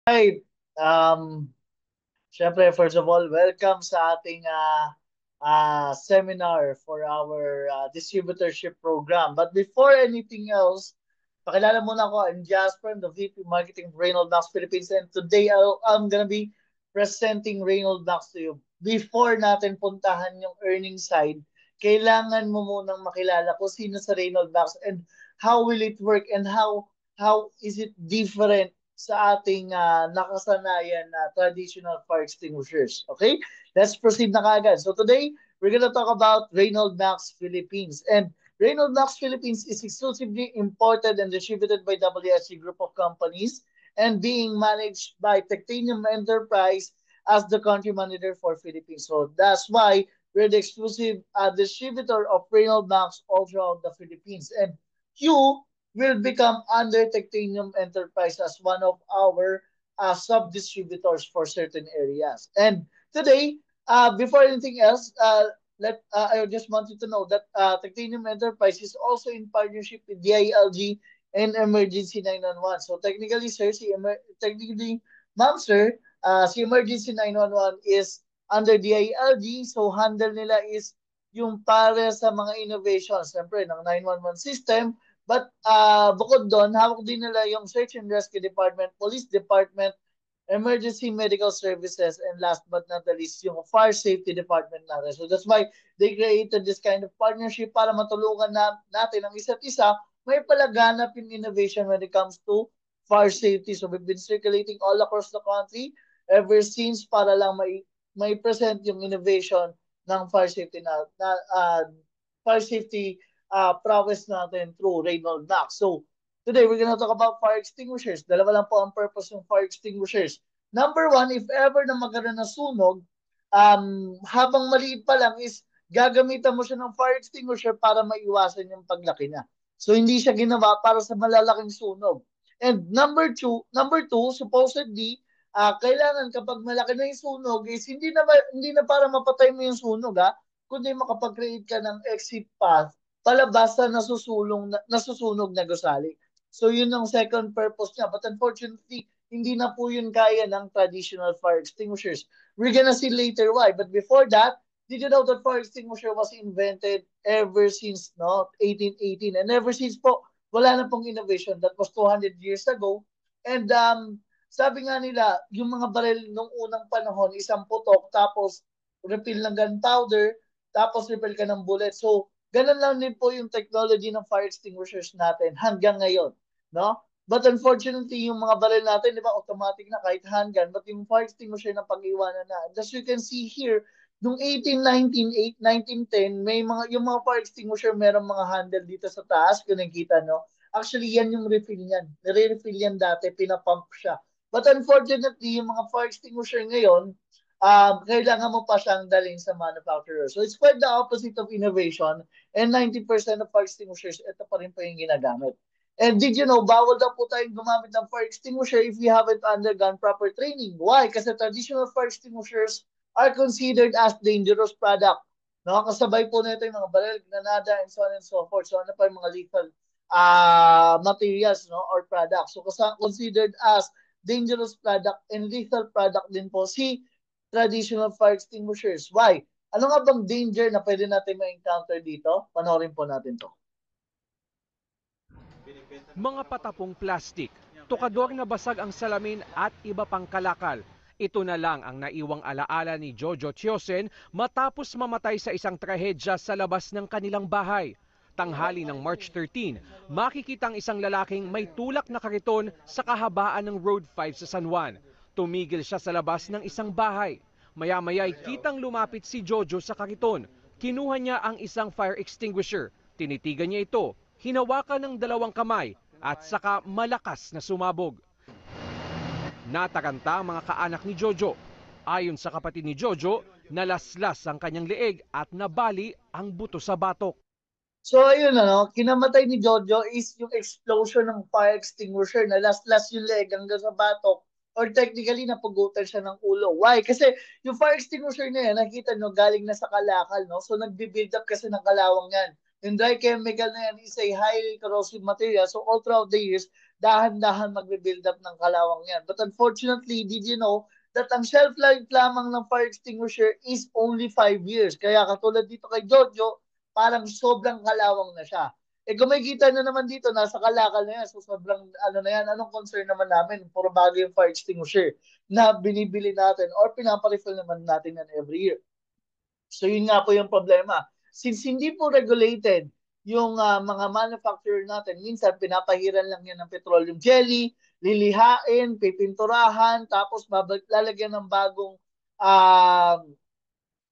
Right. Um, Syempre, first of all, welcome sa ating seminar for our distributorship program. But before anything else, pakilala muna ako. I'm Jasper, I'm the VP Marketing of Reynolds Knox Philippines. And today, I'm gonna be presenting Reynolds Knox to you. Before natin puntahan yung earning side, kailangan mo munang makilala kung sino sa Reynolds Knox and how will it work and how is it different sa ating nakasanayan na traditional fire extinguishers. Okay? Let's proceed na kagad. So today, we're gonna talk about Reynolds Knox Philippines. And Reynolds Knox Philippines is exclusively imported and distributed by WSC Group of Companies and being managed by Titanium Enterprise as the country manager for Philippines. So that's why we're the exclusive distributor of Reynolds Knox all throughout the Philippines. And you will become under Titanium Enterprise as one of our sub-distributors for certain areas. And today, before anything else, I just want you to know that Titanium Enterprise is also in partnership with DILG and Emergency 911. So technically, sir, technically, ma'am, sir, si Emergency 911 is under DILG. So handle nila is yung para sa mga innovations, siyempre, ng 911 system. But bukod doon, hawak din nila yung Search and Rescue Department, Police Department, Emergency Medical Services, and last but not the least, yung Fire Safety Department natin. So that's why they created this kind of partnership para matulungan natin ang isa't isa may palaganap yung innovation when it comes to fire safety. So we've been circulating all across the country ever since para lang may present yung innovation ng fire safety prowess natin through Reynolds Knox. So today, we're gonna talk about fire extinguishers. Dalawa lang po ang purpose ng fire extinguishers. Number one, if ever na magkaroon ng sunog, habang maliit pa lang is gagamitan mo siya ng fire extinguisher para maiwasan yung paglaki niya. So hindi siya ginawa para sa malalaking sunog. And number two, supposedly, kailangan kapag malaki na yung sunog is hindi na para mapatay mo yung sunog, kundi makapag-create ka ng exit path palabas sa nasusunog na gusali. So yun ang second purpose niya. But unfortunately, hindi na po yun kaya ng traditional fire extinguishers. We're gonna see later why. But before that, did you know that fire extinguisher was invented ever since 1818? And ever since po, wala na pong innovation. That was 200 years ago. And sabi nga nila, yung mga baril nung unang panahon, isang putok, tapos refill ng gunpowder, tapos refill ka ng bullet. So, ganun lang din po yung technology ng fire extinguishers natin hanggang ngayon, no? But unfortunately, yung mga baril natin, di ba, automatic na kahit handgun, but yung fire extinguisher na pag-iwanan na. And as you can see here, nung 1898, 1910, may mga, yung mga fire extinguisher, merong mga handle dito sa taas, kung nakikita, no? Actually, yan yung refill niyan. Nire-refill yan dati, pinapump siya. But unfortunately, yung mga fire extinguisher ngayon, kailangan mo pa siyang dalhin sa manufacturer. So it's quite the opposite of innovation and 90% of fire extinguishers, ito pa rin po yung ginagamit. And did you know, bawal daw po tayong gumamit ng fire extinguisher if we haven't undergone proper training. Why? Kasi traditional fire extinguishers are considered as dangerous product. No? Kasabay po nito yung mga baril, granada, and so on and so forth. So ano pa yung mga lethal materials, no, or products. So considered as dangerous product and lethal product din po si traditional fire extinguishers. Why? Ano nga bang danger na pwede natin ma-encounter dito? Panoorin po natin to. Mga patapong plastik, tukador na basag ang salamin at iba pang kalakal. Ito na lang ang naiwang alaala ni Jojo Tiosen matapos mamatay sa isang trahedya sa labas ng kanilang bahay. Tanghali ng March 13, makikita ang isang lalaking may tulak na kariton sa kahabaan ng Road 5 sa San Juan. Tumigil siya sa labas ng isang bahay. Maya-maya'y kitang lumapit si Jojo sa kariton. Kinuha niya ang isang fire extinguisher. Tinitigan niya ito, hinawakan ng dalawang kamay at saka malakas na sumabog. Nataranta ang mga kaanak ni Jojo. Ayon sa kapatid ni Jojo, nalaslas ang kanyang leeg at nabali ang buto sa batok. So ayun ano, kinamatay ni Jojo is yung explosion ng fire extinguisher na last yung leg hanggang sa batok or technically napugutan siya ng ulo. Why? Kasi yung fire extinguisher na yan, nakita nyo, galing na sa kalakal, no? So nagbi-build up kasi ng kalawang yan. Yung dry chemical na yan is a highly corrosive material. So all throughout the years, dahan-dahan magbe-build up ng kalawang yan. But unfortunately, did you know that ang shelf life lamang ng fire extinguisher is only 5 years. Kaya katulad dito kay Jojo, parang sobrang kalawang na siya. Eh kung may kita na naman dito, nasa kalakal na yan. So sobrang ano na yan, anong concern naman namin? Puro bago yung fire extinguisher na binibili natin or pinaparefill naman natin yan every year. So yun nga po yung problema. Since hindi po regulated yung mga manufacturer natin, minsan pinapahiran lang yan ng petroleum jelly, lilihain, pipinturahan, tapos lalagyan ng bagong uh,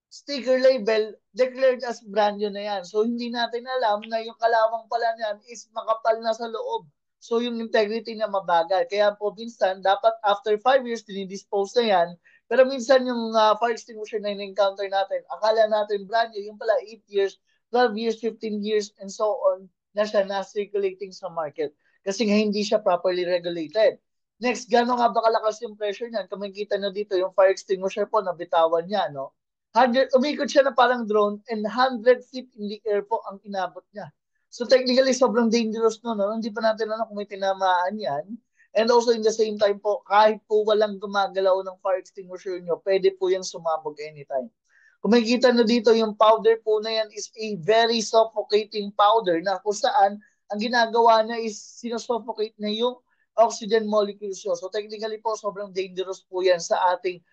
sticker label, declared as brand new na yan. So hindi natin alam na yung kalawang pala niyan is makapal na sa loob. So yung integrity niya mabagal. Kaya po minsan, dapat after 5 years, dinidispose na yan. Pero minsan yung fire extinguisher na in-encounter natin, akala natin brand new, yung pala 8 years, 12 years, 15 years, and so on, na siya na circulating sa market. Kasi nga hindi siya properly regulated. Next, gano'n nga ba kalakas yung pressure niyan? Kung makikita nyo dito, yung fire extinguisher po, nabitawan niya, no? 100, umikot siya na parang drone and 100 feet in the air po ang inabot niya. So technically, sobrang dangerous no? Hindi pa natin alam kung may tinamaan yan. And also in the same time po, kahit po walang gumagalaw ng fire extinguisher nyo, pwede po yan sumabog anytime. Kung makikita nyo dito, yung powder po na yan is a very suffocating powder na kung saan ang ginagawa niya is sinusuffocate na yung oxygen molecules nyo. So technically po, sobrang dangerous po yan sa ating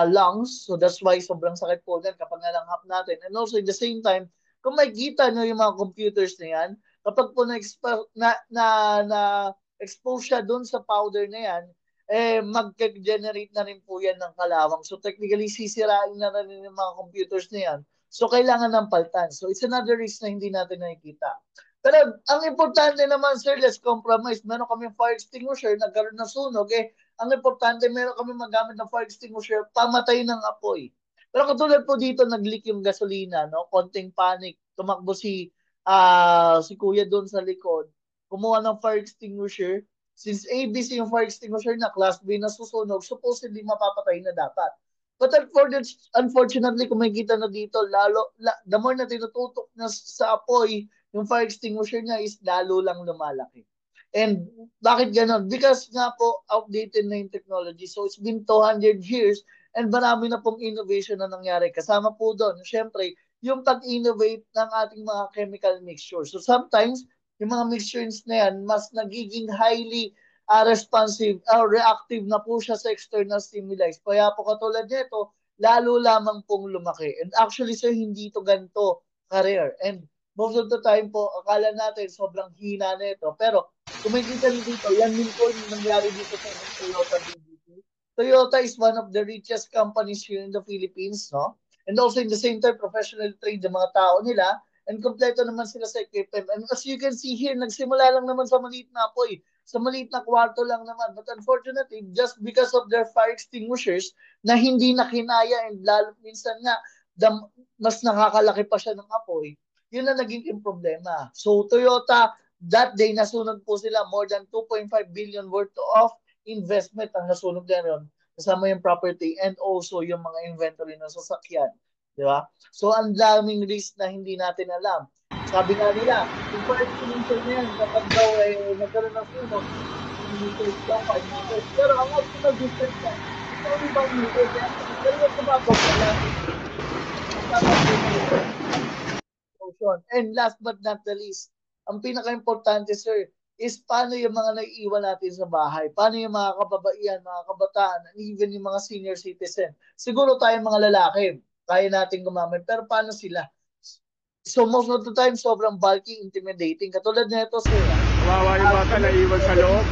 lungs. So that's why sobrang sakit po yan kapag nalanghap natin. And also in the same time, kung makikita nyo yung mga computers na yan, kapag po na-expose siya dun sa powder na yan, eh mag-generate na rin po yan ng kalawang. So technically, sisirain na rin yung mga computers na yan. So kailangan ng paltan. So it's another risk na hindi natin nakikita. Pero ang importante naman, sir, let's compromise. Meron kami fire extinguisher, nagkaroon ng sunog, ang importante, meron kami magamit ng fire extinguisher, pamatay ng apoy. Pero katulad po dito, nag-leak yung gasolina, no? Konting panic. Tumakbo si kuya doon sa likod. Kumuha ng fire extinguisher. Since ABC yung fire extinguisher na class B na susunog, supposedly mapapatay na dapat. But unfortunately, kung makikita na dito, the more na tinututok na sa apoy, yung fire extinguisher niya is lalo lang lumalaki. And bakit ganon? Because nga po, outdated na yung technology. So it's been 200 years and marami na pong innovation na nangyari. Kasama po doon, syempre, yung pag-innovate ng ating mga chemical mixture. So sometimes, yung mga mixtures na yan, mas nagiging highly responsive or reactive na po siya sa external stimuli. Kaya po katulad nito, lalo lamang pong lumaki. And actually, sir, hindi ito ganito ka-rare. And most of the time po, akala natin sobrang hina na ito. Pero kung may kita dito, yan din po yung nangyari dito sa Toyota BBT. Toyota is one of the richest companies here in the Philippines, no? And also in the same time, professional trade ng mga tao nila. And kompleto naman sila sa equipment. And as you can see here, nagsimula lang naman sa maliit na apoy. Sa maliit na kwarto lang naman. But unfortunately, just because of their fire extinguishers na hindi na kinaya and lalo minsan nga, mas nakakalaki pa siya ng apoy, yun na naging yung problema. So Toyota, that day nasunog po sila more than 2.5 billion worth of investment ang nasunog na ron. Kasama yung property and also yung mga inventory ng sasakyan. Di ba? So, ang daming risk na hindi natin alam. Sabi nga nila, yung fire extinguisher na yan, kapag daw nagkaroon ng sunog, meters daw, 5 meters. Pero ang optimal distance na, ito ang ibang meters. Pero yung kumabag na and last but not the least, ang pinaka-importante, sir, is paano yung mga naiiwan natin sa bahay? Paano yung mga kababaihan, mga kabataan, and even yung mga senior citizen? Siguro tayong mga lalaki, kaya natin gumamit. Pero paano sila? So most of the time, sobrang bulky, intimidating. Katulad na ito, sir. Kawawa yung bata na iwan sa loob.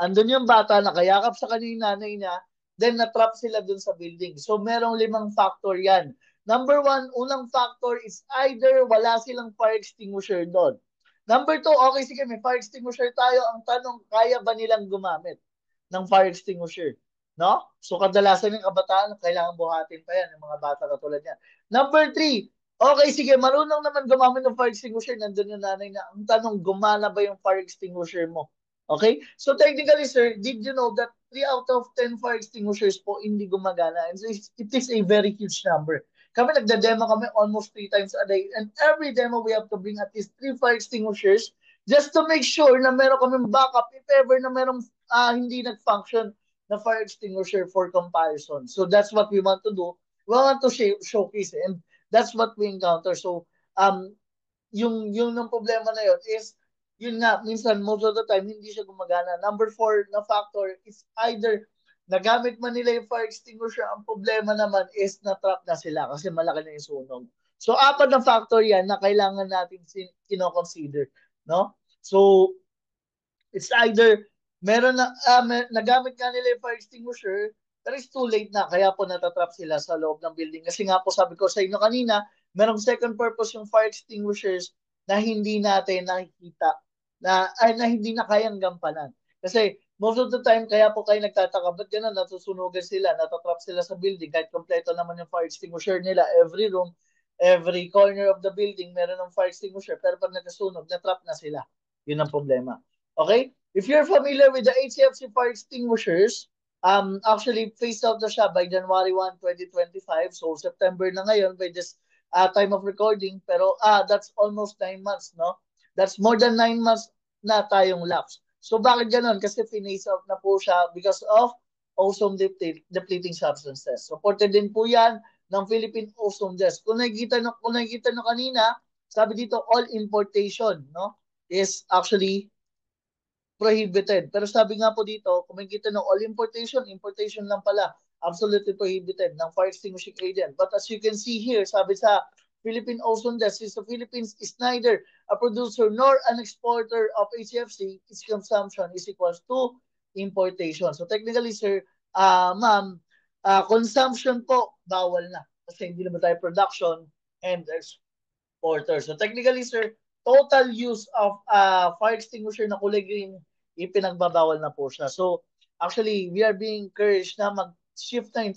Andun yung bata, nakayakap sa kanyang nanay niya, then natrap sila dun sa building. So merong 5 factor yan. Number 1, unang factor is either wala silang fire extinguisher doon. Number 2, okay, sige, may fire extinguisher tayo. Ang tanong, kaya ba nilang gumamit ng fire extinguisher? No? So kadalasan ng kabataan, kailangan buhatin pa yan, ng mga bata katulad niya. Number 3, okay, sige, marunong naman gumamit ng fire extinguisher, nandun yung nanay na. Ang tanong, gumana ba yung fire extinguisher mo? Okay? So technically, sir, did you know that 3 out of 10 fire extinguishers po hindi gumagana? And so it is a very huge number. Kami nagda-demo kami almost 3 times a day. And every demo, we have to bring at least 3 fire extinguishers just to make sure na meron kaming backup if ever na merong hindi nag-function na fire extinguisher for comparison. So that's what we want to do. We want to showcase and that's what we encounter. So yung ng problema na yun is yun nga, minsan most of the time hindi siya gumagana. Number four na factor is either nagamit man nila yung fire extinguisher, ang problema naman is na-trap na sila kasi malaki na yung sunog. So apat na factor yan na kailangan natin kino-consider, no? So it's either meron na nagamit nga nila yung fire extinguisher, pero it's too late na kaya po natatrap sila sa loob ng building. Kasi nga po sabi ko sa inyo kanina, merong second purpose yung fire extinguishers na hindi natin nakikita na hindi na kayang gampanan. Kasi most of the time kaya po kayo nagtataka ba't gano'n natusunugan sila, natatrap sila sa building kahit kompleto naman yung fire extinguisher nila, every room, every corner of the building meron ng fire extinguisher pero pag nagkasunog, natrap na sila. Yun ang problema. Okay? If you're familiar with the HCFC fire extinguishers, actually phased out na siya by January 1, 2025. So September na ngayon by this time of recording. Pero that's almost 9 months, no? That's more than 9 months na tayong lapse. So bakit ganun? Kasi phase out na po siya because of ozone depleting substances. Supported din po yan ng Philippine Ozone Desk. Kung nakikita nyo kanina, sabi dito all importation, no? Is actually prohibited. Pero sabi nga po dito, kung makikita ng all importation lang pala, absolutely prohibited ng fire extinguishing agent. But as you can see here, sabi sa Philippine Ozone Desk, since the Philippines is neither a producer nor an exporter of HFC, its consumption is equals to importation. So technically, sir, ma'am, consumption po, bawal na. Kasi hindi naman tayo production and exporter. So technically, sir, total use of fire extinguisher na kulay green, ipinagbabawal na po siya. So, actually, we are being encouraged na mag-shift na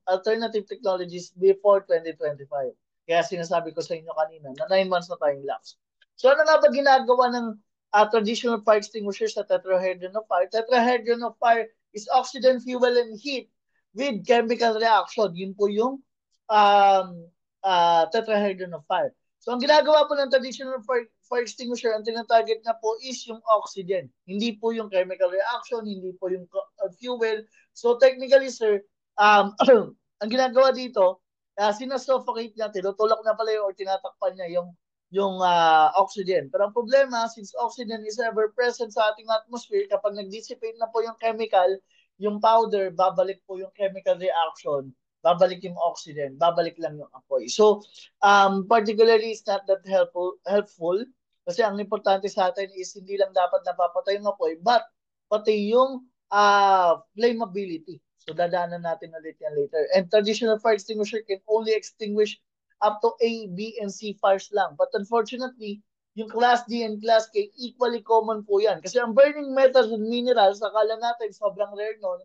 alternative technologies before 2025. Kaya sinasabi ko sa inyo kanina na 9 months na tayong lapse. So, ano nga ba ginagawa ng traditional fire extinguishers sa tetrahedron of fire? Tetrahedron of fire is oxygen, fuel, and heat with chemical reaction. Yun po yung tetrahedron of fire. So, ang ginagawa po ng traditional fire extinguisher, ang tinatarget na po is yung oxygen. Hindi po yung chemical reaction, hindi po yung fuel. So, technically, sir, ang ginagawa dito, sinasuffocate niya, tinutulak na pala or tinatakpan niya yung oxygen. Pero ang problema, since oxygen is ever present sa ating atmosphere, kapag nag-dissipate na po yung chemical, yung powder, babalik po yung chemical reaction, babalik yung oxygen, babalik lang yung apoy. So, particularly, it's not that helpful kasi ang importante sa atin is hindi lang dapat napapatay yung apoy, but pati yung flammability. So, dadaanan natin ulit yan later. And traditional fire extinguisher can only extinguish up to A, B, and C fires lang. But unfortunately, yung Class D and Class K, equally common po yan. Kasi ang burning metals and minerals, akala natin sobrang rare nun,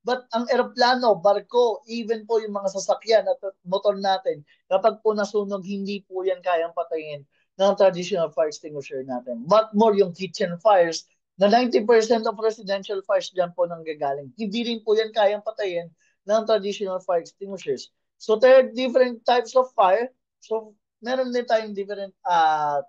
but ang eroplano, barko, even po yung mga sasakyan at motor natin, kapag po nasunog, hindi po yan kayang patayin ng traditional fire extinguisher natin. But more yung kitchen fires, na 90% of residential fires dyan po nang gagaling. Hindi rin po yan kayang patayin ng traditional fire extinguishers. So there are different types of fire. So meron din tayong different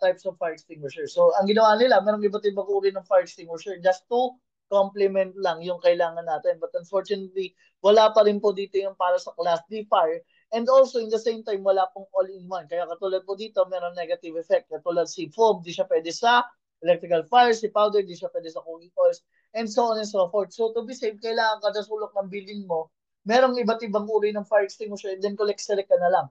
types of fire extinguishers. So ang ginawa nila, meron iba't ibang uri ng fire extinguisher just to complement lang yung kailangan natin. But unfortunately, wala pa rin po dito yung para sa Class D fire. And also, in the same time, wala pong all-in-one. Kaya katulad po dito, meron negative effect. Katulad si foam, di siya pwede sa electrical fire, si powder, di siya pwede sa cooking oils, and so on and so forth. So to be safe, kailangan kada sulok ng building mo, merong iba't ibang uri ng fire extinguisher, and then select ka na lang.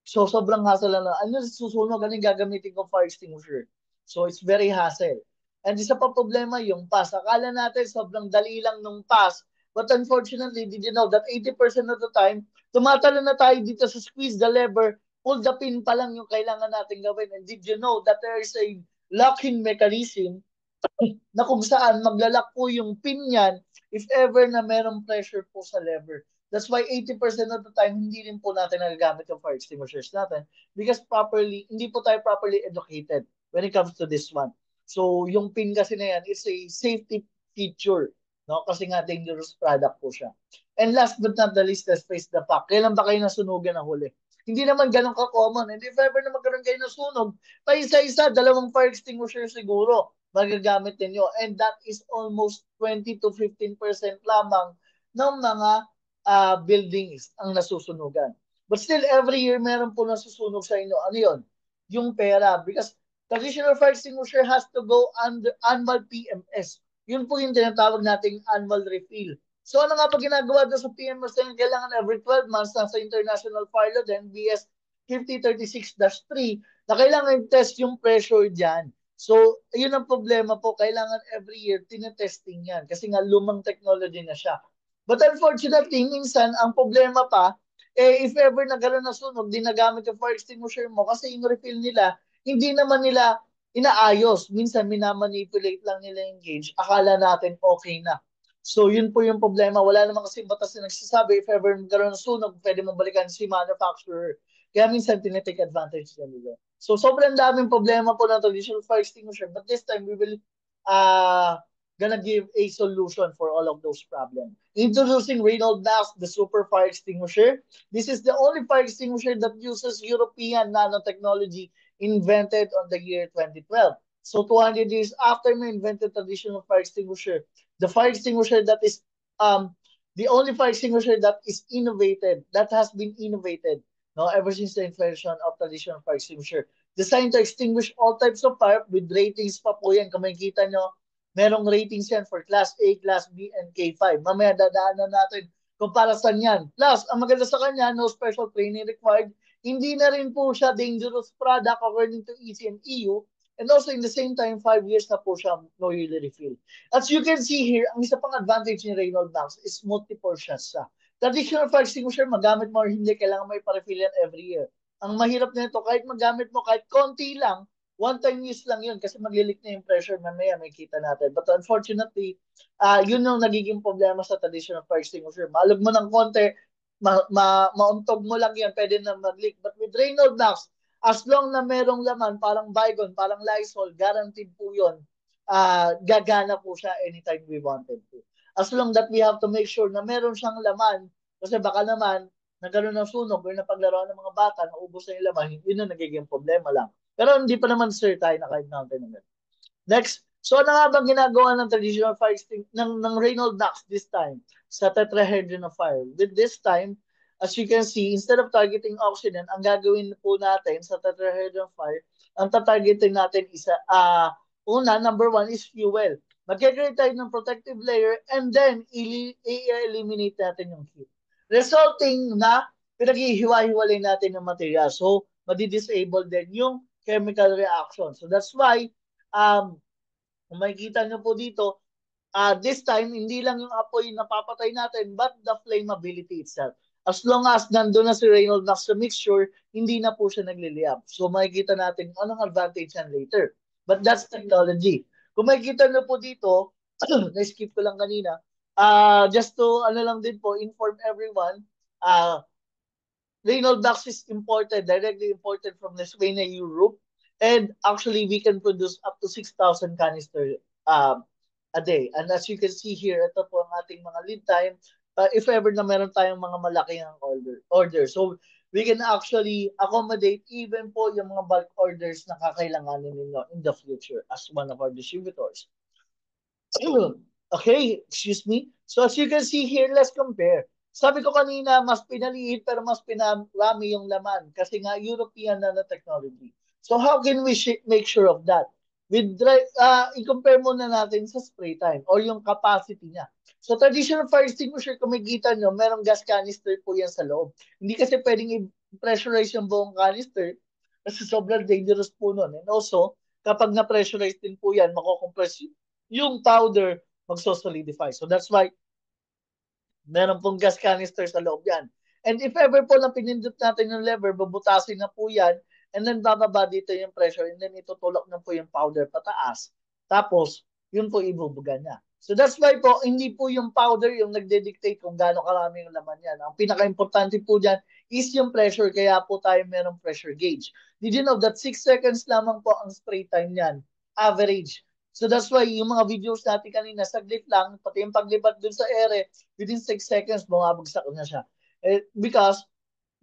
So sobrang hassle na lang. Ano susunog, anong gagamitin kong fire extinguisher? So it's very hassle. And isa pa problema yung pass. Akala natin sobrang dali lang nung pass. But unfortunately, did you know that 80% of the time, tumatalo na tayo dito sa squeeze the lever, pull the pin pa lang yung kailangan natin gawin. And did you know that there is a locking mechanism na kung saan maglalak po yung pin niyan if ever na merong pressure po sa lever. That's why 80% of the time, hindi rin po natin nagagamit yung fire extinguishers natin because hindi po tayo properly educated when it comes to this one. So, yung pin kasi na yan, it's a safety feature. No? Kasi nga, dangerous product po siya. And last but not the least, let's face the fact. Kailan ba kayo nasunugan na huli? Hindi naman ganun ka-common. And if ever na magkaroon kayo ng sunog, pa isa-isa, dalawang fire extinguisher siguro. magagamit ninyo. And that is almost 20 to 15% lamang ng mga buildings ang nasusunugan. But still, every year, meron po nasusunog sa inyo. Ano yun? Yung pera. Because traditional fire extinguisher has to go under annual PMS. Yun po yung tinatawag nating annual refill. So ano nga pa ginagawa doon sa PMS na yun? Kailangan every 12 months sa International Fire Law din, BS 5036-3, na kailangan test yung pressure dyan. So, yun ang problema po. Kailangan every year, tinetesting yan. Kasi nga, lumang technology na siya. But unfortunately, minsan, ang problema pa, if ever nagkaroon na sunog, di nagamit yung fire extinguisher mo kasi yung refill nila, hindi naman nila inaayos. Minsan, minamanipulate lang nila yung gauge. Akala natin okay na. So, yun po yung problema. Wala naman kasi batas na nagsasabi if ever magkaroon ng sunog, pwede mong balikan si manufacturer. Kaya minsan, tinitake advantage nila. So, sobrang daming problema po ng traditional fire extinguisher. But this time, we will gonna give a solution for all of those problems. Introducing Reynolds Max, the super fire extinguisher. This is the only fire extinguisher that uses European nanotechnology invented on the year 2012. So 200 years after we invented traditional fire extinguisher, the fire extinguisher that is the only fire extinguisher that is innovated, that has been innovated, no, ever since the invention of traditional fire extinguisher. Designed to extinguish all types of fire with ratings pa po yan. Kung makikita nyo, merong ratings yan for Class A, Class B, and K5. Mamaya dadaanan natin kung para saan yan. Plus, ang maganda sa kanya, no special training required. Hindi na rin po siya dangerous product according to EC and EU. And also, in the same time, 5 years na po siya no yearly refill. As you can see here, ang isa pang advantage ni Reynolds Max is multi-purchase siya. Traditional fire extinguisher, magamit mo or hindi, kailangan may pa-refill yan every year. Ang mahirap na ito, kahit magamit mo kahit konti lang, one-time use lang yun kasi maglilik na yung pressure, mamaya may kita natin. But unfortunately, yun yung nagiging problema sa traditional fire extinguisher. Malog mo ng konti, mauntog mo lang yan, pwede na mag-leak. But with Reynolds Max, as long na merong laman, parang Baygon, parang Lysol, guaranteed po yun, gagana po siya anytime we wanted to. As long that we have to make sure na meron siyang laman, kasi baka naman, nagkaroon ng sunog or napaglaruan ng mga bata, naubos na yung laman, yun ang nagiging problema lang. Pero hindi pa naman sure tayo naka-encounter naman. Next, so ano nga bang ginagawa ng traditional fire ng Reynolds Max this time sa tetrahedron of fire? With this time, as you can see, instead of targeting oxygen, ang gagawin po natin sa tetrahedron of fire, ang tatargeting natin isa, una, number one is fuel. Mag-create tayo ng protective layer and then i-eliminate natin yung heat. Resulting na pinag-ihiwa-hiwalay natin yung material. So, madi-disable din yung chemical reaction. So, that's why, kung makikita nyo po dito, this time, hindi lang yung apoy napapatay natin, but the flammability itself. As long as nandun na si Reynolds Max sa mixture, hindi na po siya nagliliyab. So, makikita natin anong advantage yan later. But that's technology. Kung makikita nyo po dito, na-skip ko lang kanina, just to, ano lang din po, inform everyone, Reynolds Max is imported, directly imported from Lithuania, Europe. And actually, we can produce up to 6,000 canister a day. And as you can see here, ito po ang ating mga lead time. If ever na meron tayong mga malaking order. So, we can actually accommodate even po yung mga bulk orders na kakailanganin ninyo in the future as one of our distributors. Okay, excuse me. So as you can see here, let's compare. Sabi ko kanina, mas pinaliit pero mas pinarami yung laman kasi nga European nanotechnology. So how can we make sure of that? With i-compare muna natin sa spray time or yung capacity niya. So traditional fire extinguisher, kung makikita nyo, merong gas canister po yan sa loob. Hindi kasi pwedeng i-pressurize yung buong canister kasi sobrang dangerous po nun. And also, kapag na-pressurize din po yan, makukompress yung powder, magso-solidify. So that's why meron pong gas canister sa loob yan. And if ever po lang pinindot natin yung lever, babutasin na po yan, and then bababa dito yung pressure, and then itutulak na po yung powder pataas. Tapos, yun po ibubuga niya. So that's why po, hindi po yung powder yung nagde-dictate kung gaano karami yung laman yan. Ang pinaka-importante po dyan is yung pressure, kaya po tayo merong pressure gauge. Did you know that 6 seconds lamang po ang spray time yan? Average. So that's why yung mga videos natin kanina, saglit lang, pati yung paglipat dun sa ere, within 6 seconds, bumabagsak na siya. Because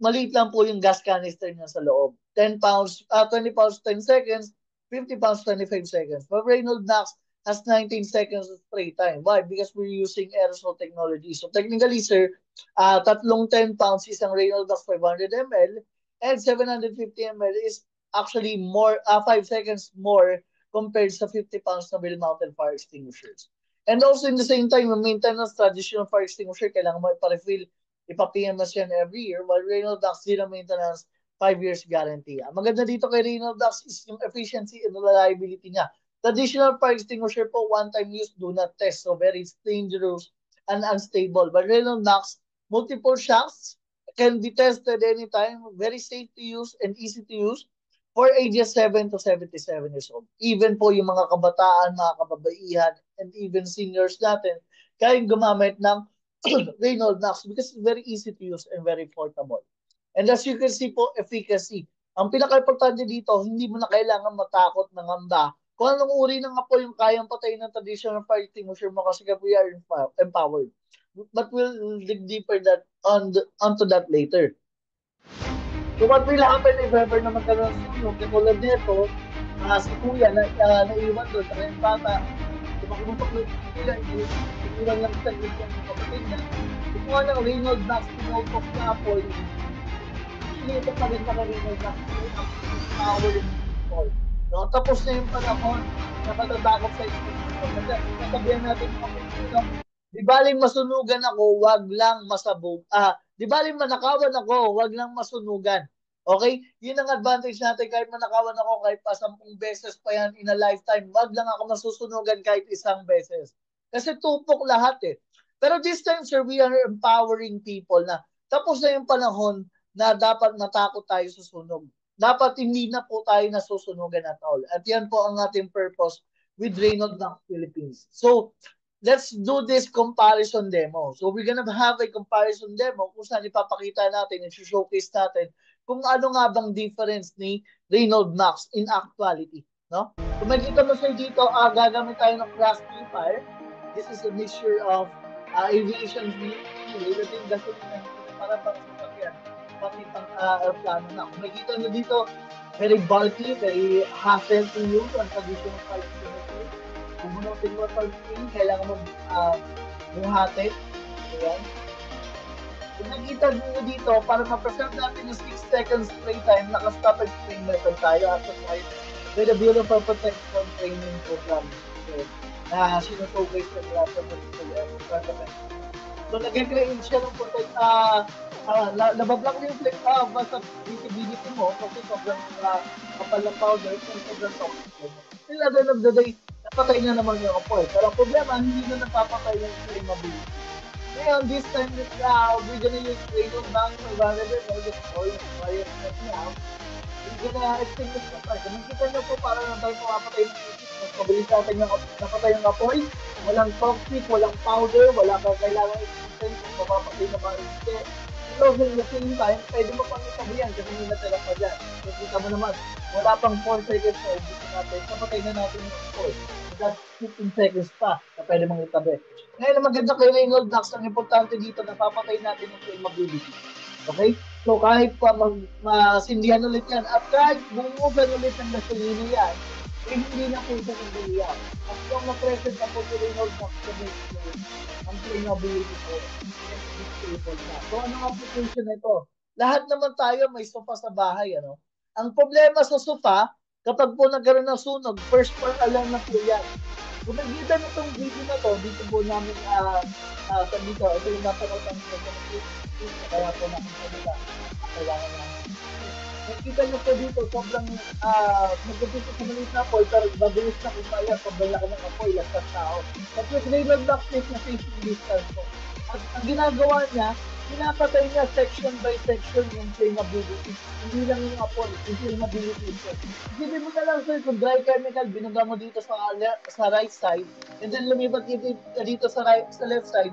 maliit lang po yung gas canister niya sa loob. 10 pounds, 20 pounds, 10 seconds, 50 pounds, 25 seconds. But Reynolds Max has 19 seconds of spray time. Why? Because we're using aerosol technology. So technically, sir, tatlong 10 pounds isang Reynolds Max 500 ml and 750 ml is actually more, 5 seconds more compared sa 50 pounds na wheel-mounted fire extinguishers. And also in the same time, yung maintenance traditional fire extinguisher, kailangan mo ipa-refill, ipa-PMS yan every year, while Reynolds Max zero maintenance, 5 years guarantee. Ang maganda dito kay Reynolds Max is yung efficiency and reliability niya. Traditional fire extinguisher po, one-time use, do not test. So very dangerous and unstable. But Reynolds Max, multiple shafts, can be tested anytime, very safe to use and easy to use for ages 7 to 77 years old. Even po yung mga kabataan, mga kababaihan, and even seniors natin, kaya gumamit ng Reynolds Max because it's very easy to use and very portable. And as you can see po, efficacy. Ang pinaka-importante dito, hindi mo na kailangan matakot ng ngamba kung anong uri ng apoy yung kayang patayin ng traditional fire extinguisher mo kasi we are empowered. But we'll dig deeper that onto that later. So what will happen if ever na magkaroon ng sunog, katulad nito, si kuya naiwan doon, saka yung bata, tumakbutok ng kuya, iniwan lang sa gitna ng kapatid niya. Kumuha ng Reynolds Max, pinokok na apoy, ito pa rin mga Reynolds Max, power yung people. No? Tapos na yung panahon na matatakot sa extinguisher. Nasabihan natin mga kapatid, di baling masunugan ako, wag lang masabog. Di baling manakawan ako, wag lang masunugan. Okay? Yun ang advantage natin. Kahit manakawan ako, kahit pa 10 beses pa yan in a lifetime, wag lang ako masusunugan kahit isang beses. Kasi tupok lahat eh. Pero this time, sir, we are empowering people na tapos na yung panahon na dapat matakot tayo sa sunog. Dapat hindi na po tayo nasusunugan at all. At yan po ang ating purpose with Reynolds Max Philippines. So, let's do this comparison demo. So we're gonna have a comparison demo kung saan ipapakita natin, i-showcase natin kung ano nga bang difference ni Reynolds Max in actuality. No? Kung makikita mo sir dito, gagamit tayo ng Class B fire. This is a mixture of aviation fuel, dating gasolina para pang sasakyan, pati pang aeroplano na. Kung makikita nyo dito, very bulky, very hassle to use ang traditional fire extinguisher. Kung bunutin mo sa screen, kailangan mo buhatin. Ayan. Kung nakita nyo dito, para ma-present natin yung 6 seconds spray time, naka-stop and spray method tayo at with a beautiful protection training program. Na sinusugay sa lahat ng mga. So, nag-create siya ng protect, nabablock yung flame, basta visibility mo kasi sobrang kapal ng powder, sobrang toxic. Still, at the end of the day, napatay na naman yung apoy. Pero ang problema, hindi na napapatay yung flammability. Ngayon, this time, we're gonna use Reynolds Max for variable just oil fire now. We're gonna extinguish the fire. Kung makikita nyo po, para lang tayo mapapatay ng isip. Mas mabilis natin yung napatay yung apoy. Walang toxic, walang powder, wala kang kailangan extinction kung mapapatay na mga isip. So, in the same time, pwede mo pang itabihan kasi may natala pa dyan. So, kita mo naman, wala pang 4 seconds na ubus natin. Napatay na natin yung apoy. That's 15 seconds pa na pwede mong itabi. Ngayon, maganda kay Reynolds Max, ang importante dito, napapatay natin yung flammability. Okay? So, kahit pa masindihan ulit yan, at kahit bumugan ulit ng gasolina yan, eh, hindi na po ito ng biliyan. At kung na-present na po si Reynolds Max sa next ang flammability po, stable na. So, anong application nito? Lahat naman tayo may sofa sa bahay, ano? Ang problema sa sofa, kapag po nagkaroon ng sunog, first part alarm na po yan. Kung nakikita nyo itong video na to, dito po namin sa dito, ito yung napanood ang kaya po nakita nila, kailangan namin. Nakikita nyo po dito, sobrang nagkapito sa maliit na apoy, pero mabilis na kung kaya, sobrang laki ng apoy, lasas tao. At with Reynolds Max na safety distance po. At ang ginagawa niya, pinapatay niya section by section yung flammability. Hindi lang yung apoy, yung flammability. Isipin mo na lang sir, kung dry chemical, binuga mo dito sa right side, and then lumipat dito sa left side,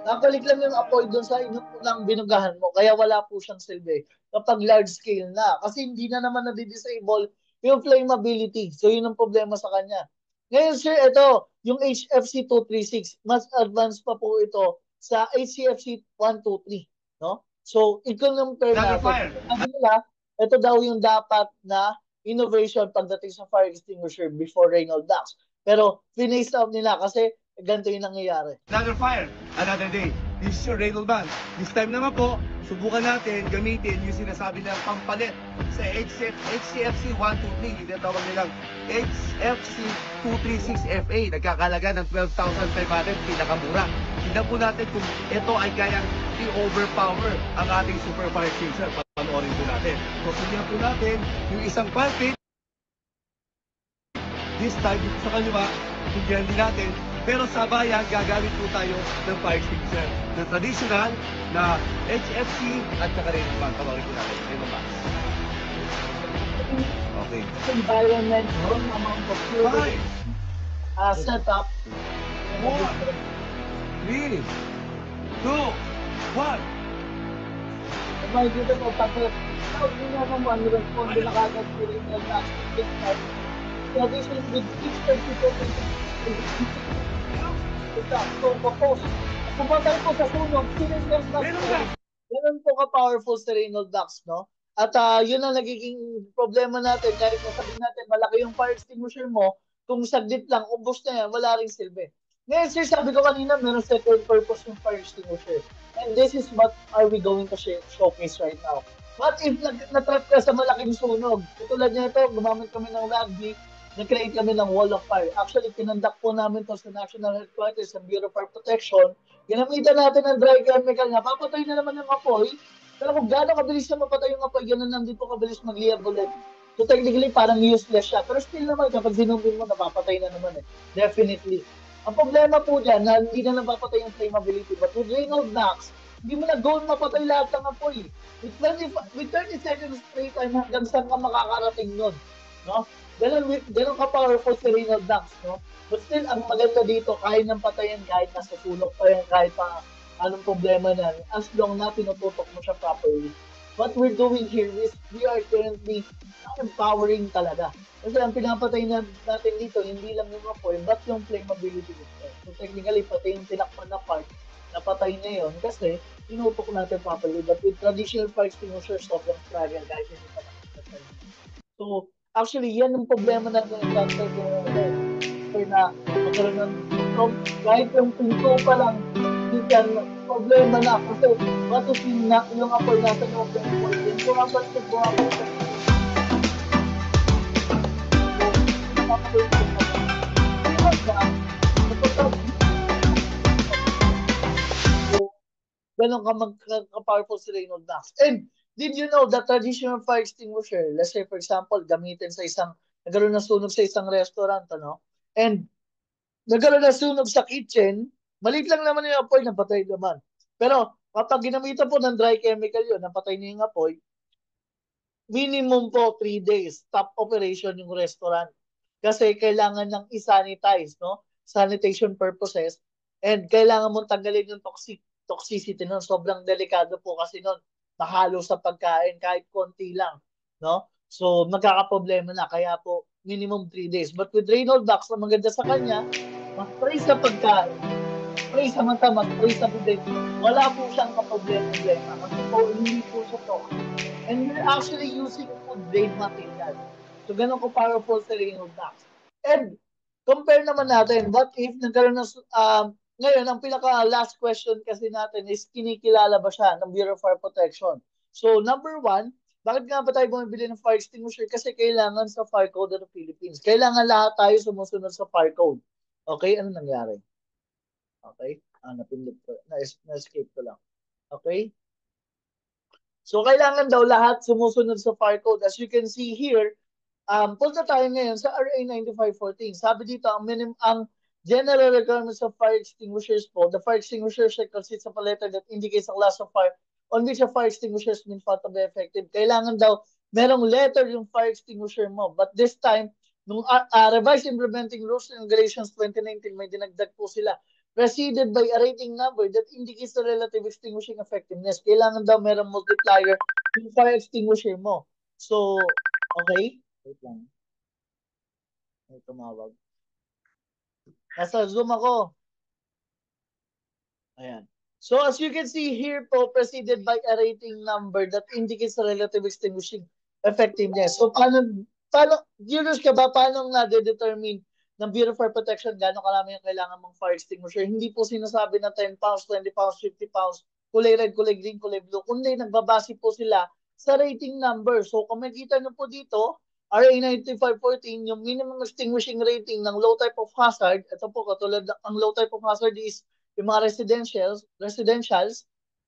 nakabalik lang yung apoy doon sa unang binugahan mo, kaya wala po siyang silbi kapag large scale na. Kasi hindi na naman na-disable yung flammability. So yun ang problema sa kanya. Ngayon sir, ito, yung HFC 236, mas advanced pa po ito sa HCFC 123, no? So, i-compare natin. Sabi nila, ito daw yung dapat na innovation pagdating sa fire extinguisher before Reynolds Ducts. Pero finish out nila kasi ganito yung nangyayari. Another fire, another day. This is your Reynolds Band. This time naman po, subukan natin gamitin yung sinasabi nilang pampalit sa HCFC 123. Yung tinatawag nilang HFC 236FA. Nagkakalaga ng 12,500, pinakamura. Tignan po natin kung ito ay kayang i-overpower ang ating super fire extinguisher. Panoorin po natin. So, sunyan po natin yung isang fire pit. This time, sa kaliwa, sunyan din natin. Pero sa bayan, gagamit po tayo ng fire extinguisher. Na traditional na HFC at saka rin yung panoorin po natin. Ito ba? Okay. Environment, amount of fluid, setup. 4, 3, 2, 1. Makikita mo, pagkat hindi nga naman responde na kagad sa Reynolds Ducts this time. In addition with 632 So, kapos, pumatay po sa sunog, sinigyan na ganun po ka-powerful si Reynolds Ducts, no? At yun ang nagiging problema natin. Kahit sabihin natin, malaki yung fire extinguisher mo, kung saglit lang, ubos na yan, wala ring silbi. Ngayon, sir, sabi ko kanina, meron second purpose yung fire extinguisher. And this is what are we going to showcase right now. What if natrap ka sa malaking sunog? Tulad nito, gumamit kami ng rugby, nag-create kami ng wall of fire. Actually, pinandak po namin to sa National Headquarters sa Bureau of Fire Protection. Ginamitan natin ng dry chemical na papatay na naman yung apoy. Pero kung gaano kabilis na mapatay yung apoy, gano'n lang din po kabilis mag-liab ulit. So technically, parang useless siya. Pero still naman, kapag sinumbin mo, napapatay na naman eh. Definitely. Ang problema po dyan, na hindi na napapatay yung flammability. But with Reynolds Ducts, hindi mo na goal mapatay lahat ng apoy. With 30 seconds spray time, hanggang saan ka makakarating nun? No? Ganun ka-powerful si Reynolds Ducts, no? But still, ang maganda dito, kaya nang patayan kahit nasa sulok pa yan, kahit pa anong problema na, as long na tinututok mo siya properly. What we're doing here is, we are currently empowering talaga. Kasi ang pinapatay natin dito, hindi lang yung apoy, but yung flammability nito. So technically, pati yung tinakpan na part, napatay na yun, kasi tinutok natin properly. But with traditional fire extinguisher, sobrang struggle, kahit hindi pa nakapatay. So, actually, yan ang problema natin ng cancer na magkaroon ng kahit yung pinto pa lang, minsan problema na kasi what if yung apoy nasa loob ng apoy, yung bumabalik sa ganun ka-powerful si Reynolds Ducts. And did you know that traditional fire extinguisher, let's say for example, gamitin sa nagkaroon ng sunog sa isang restaurant, ano? And nagkaroon ng sunog sa kitchen, maliit lang naman yung apoy, napatay naman. Pero kapag ginamitan po ng dry chemical yun, napatay niya yung apoy, minimum po 3 days, stop operation yung restaurant. Kasi kailangan ng i-sanitize, no? Sanitation purposes. And kailangan mong tanggalin yung toxicity nun. Sobrang delikado po kasi nun. Mahalo sa pagkain kahit konti lang, no? So, magkakaproblema na. Kaya po, minimum 3 days. But with Reynolds Ducts, ang maganda sa kanya, mag-spray sa pagkain, spray sa mata, mag-spray sa bibig. Wala po siyang kaproblema. Kasi po, hindi po siya to. And we're actually using food-grade material. So, ganun ko powerful sa Reynolds Ducts. And, compare naman natin, what if nagkaroon ng, ngayon, ang pinaka-last question kasi natin is, kinikilala ba siya ng Bureau of Fire Protection? So, number one, bakit nga ba tayo bumibili ng fire extinguisher? Kasi kailangan sa Fire Code of the Philippines. Kailangan lahat tayo sumusunod sa Fire Code. Okay? Ano nangyari? Okay? Napindot ko. Na-escape ko lang. Okay? So, kailangan daw lahat sumusunod sa Fire Code. As you can see here, punta tayo ngayon sa RA 9514. Sabi dito, ang general requirements of fire extinguishers po, the fire extinguisher shall consist of a letter that indicates a class of fire on which a fire extinguisher has been found to be effective. Kailangan daw, merong letter yung fire extinguisher mo. But this time, nung revised implementing rules and regulations 2019, may dinagdag po sila. Preceded by a rating number that indicates the relative extinguishing effectiveness. Kailangan daw merong multiplier yung fire extinguisher mo. So, okay? Wait lang. May tumawag. Nasa Zoom ako. Ayan. So as you can see here po, preceded by a rating number that indicates the relative extinguishing effectiveness. So paano curious ka ba, paano na-determine ng Bureau of Fire Protection gaano karami yung kailangan mong fire extinguisher? Hindi po sinasabi na 10 pounds, 20 pounds, 50 pounds, kulay red, kulay green, kulay blue, kundi nagbabase po sila sa rating number. So kung makikita nyo po dito, RA 9514, yung minimum extinguishing rating ng low type of hazard, ito po katulad ang low type of hazard is yung mga residentials,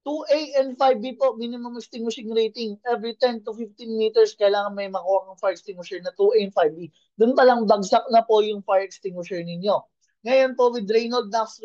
2A and 5B po, minimum extinguishing rating. Every 10 to 15 meters, kailangan may makuha ng fire extinguisher na 2A and 5B. Doon pa lang bagsak na po yung fire extinguisher ninyo. Ngayon po with Reynolds Knox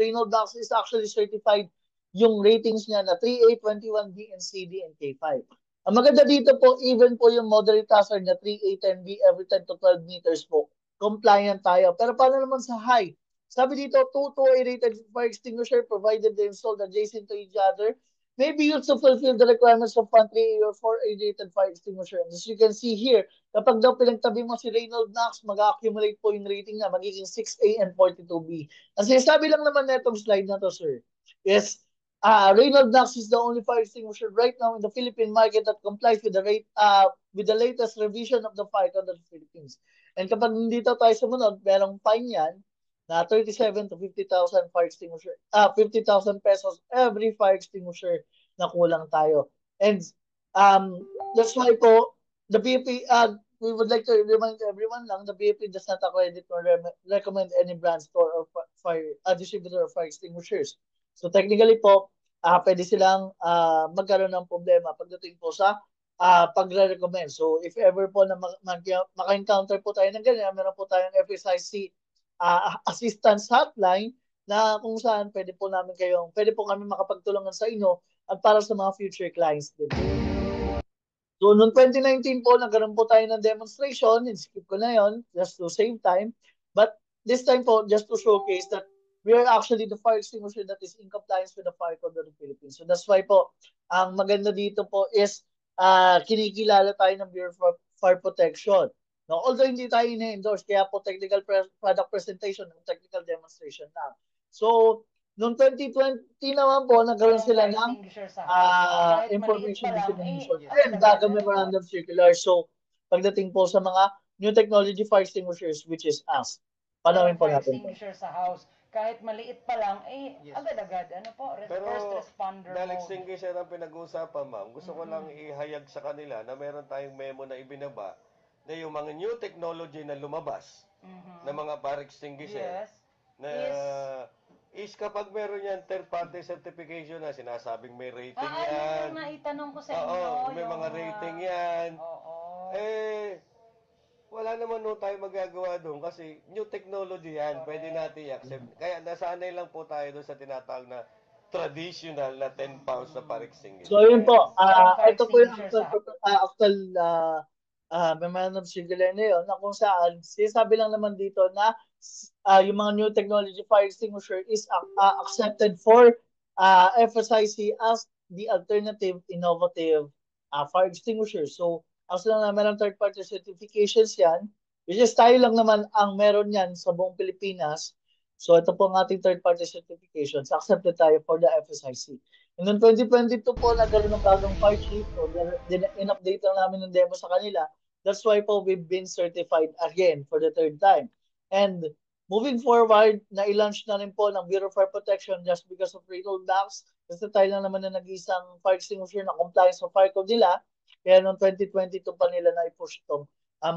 is actually certified yung ratings niya na 3A, 21B, and CD, and K5. Ang maganda dito po, even po yung moderate hazard na 3A, 10B, every 10 to 12 meters po, compliant tayo. Pero paano naman sa high? Sabi dito, 2A rated fire extinguisher provided they installed adjacent to each other may be used to fulfill the requirements of Fund 3A or 4A rated fire extinguisher. And as you can see here, kapag daw pinagtabi mo si Reynolds Knox, mag-accumulate po yung rating na magiging 6A and 42B. Ang sinasabi lang naman na itong slide na to, sir, is Reynolds Knox is the only fire extinguisher right now in the Philippine market that complies with the latest revision of the Fire Code of the Philippines. And kapag hindi tayo sumunod, merong fine yan na 37 to 50,000 fire extinguisher, 50,000 pesos every fire extinguisher na kulang tayo. And that's why po, the BFP, we would like to remind everyone lang, the BFP does not accredit or recommend any brand store or distributor of fire extinguishers. So technically po, pwede silang magkaroon ng problema pagdating po sa pagre-recommend. So if ever po na maka-encounter po tayo ng ganyan, meron po tayong FSIC assistance hotline na kung saan pwede po kami makapagtulungan sa inyo at para sa mga future clients din. So, noong 2019 po, nagkaroon po tayo ng demonstration, skip ko na yon just to save time. But this time po, just to showcase that we are actually the fire extinguisher that is in compliance with the Fire Code of the Philippines. So that's why po, ang maganda dito po is kinikilala tayo ng Bureau of Fire Protection. No, although hindi tayo ina-endorse, kaya po technical product presentation and technical demonstration na. So, noong 2020 naman po, nagkaroon sila ng information dissemination and data memorandum circular. So, pagdating po sa mga new technology fire extinguishers, which is us. Panawin po natin. Fire extinguisher sa house. Kahit maliit pa lang, agad-agad, ano po, first responder dahil mode. extinguisher ang pinag-uusapan, ma'am, gusto ko lang ihayag sa kanila na meron tayong memo na ibinaba na yung mga new technology na lumabas na mga fire extinguisher na is kapag meron yan third party certification na sinasabing may rating yan. Ano yung naitanong ko sa inyo? Oo, may mga rating yan. Oo. Wala naman tayo magagawa doon kasi new technology yan. Pwede natin i-accept. Kaya nasanay lang po tayo doon sa tinatawag na traditional na 10 pounds na fire extinguisher. So yun po, ito po yung actual memorandum circular na yun, na kung saan sinasabi lang naman dito na yung mga new technology fire extinguisher is accepted for FSIC as the alternative innovative fire extinguisher. So, as lang na meron third party certifications yan, which is tayo lang naman ang meron yan sa buong Pilipinas. So, ito po ang ating third party certifications. Accepted tayo for the FSIC. And in 2022 po, nagkaroon ng bagong fire chief. So, in-update lang namin ng demo sa kanila. That's why po we've been certified again for the third time. And moving forward, na-launch na rin po ng Bureau of Fire Protection just because of Reynolds Knox. Kasi tayo lang naman na nag-isang fire extinguisher na compliance sa fire code nila. Kaya noong 2022 pa nila na-push itong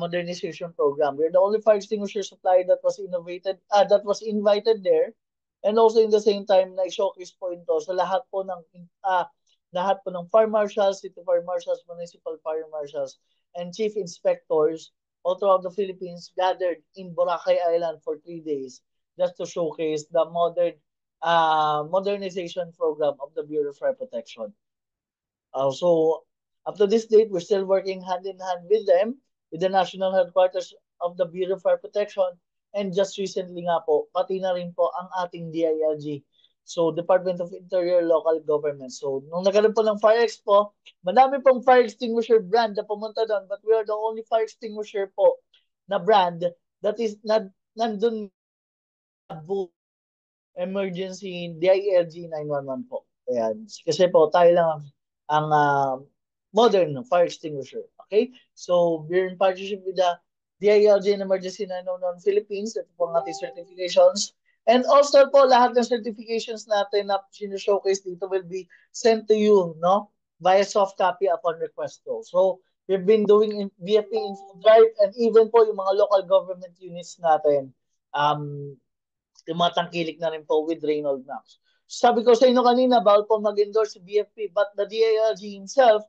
modernization program. We're the only fire extinguisher supplier that was invited there. And also in the same time, na-showcase po ito sa lahat po ng fire marshals, city fire marshals, municipal fire marshals, and chief inspectors all throughout the Philippines gathered in Boracay Island for 3 days just to showcase the modernization program of the Bureau of Fire Protection. So up to this date, we're still working hand in hand with them, with the national headquarters of the Bureau of Fire Protection, and just recently nga po, pati na rin po ang ating DILG. So, Department of Interior Local Government. So, nung nagkaroon po ng Fire Expo, madami pong fire extinguisher brand na pumunta doon, but we are the only fire extinguisher po na brand that is nandun emergency DILG 911 po. Ayan. Kasi po, tayo lang ang modern fire extinguisher. Okay? So, we're in partnership with the DILG and Emergency 911 Philippines. Ito po ang ating certifications. And also po, lahat ng certifications natin na showcase dito will be sent to you, no? Via soft copy upon request po. So, we've been doing in BFP Info Drive and even po yung mga local government units natin, yung mga tangkilik na rin po with Reynold Max. Sabi ko sa inyo kanina, bawal po mag-endorse si BFP, but the DILG himself,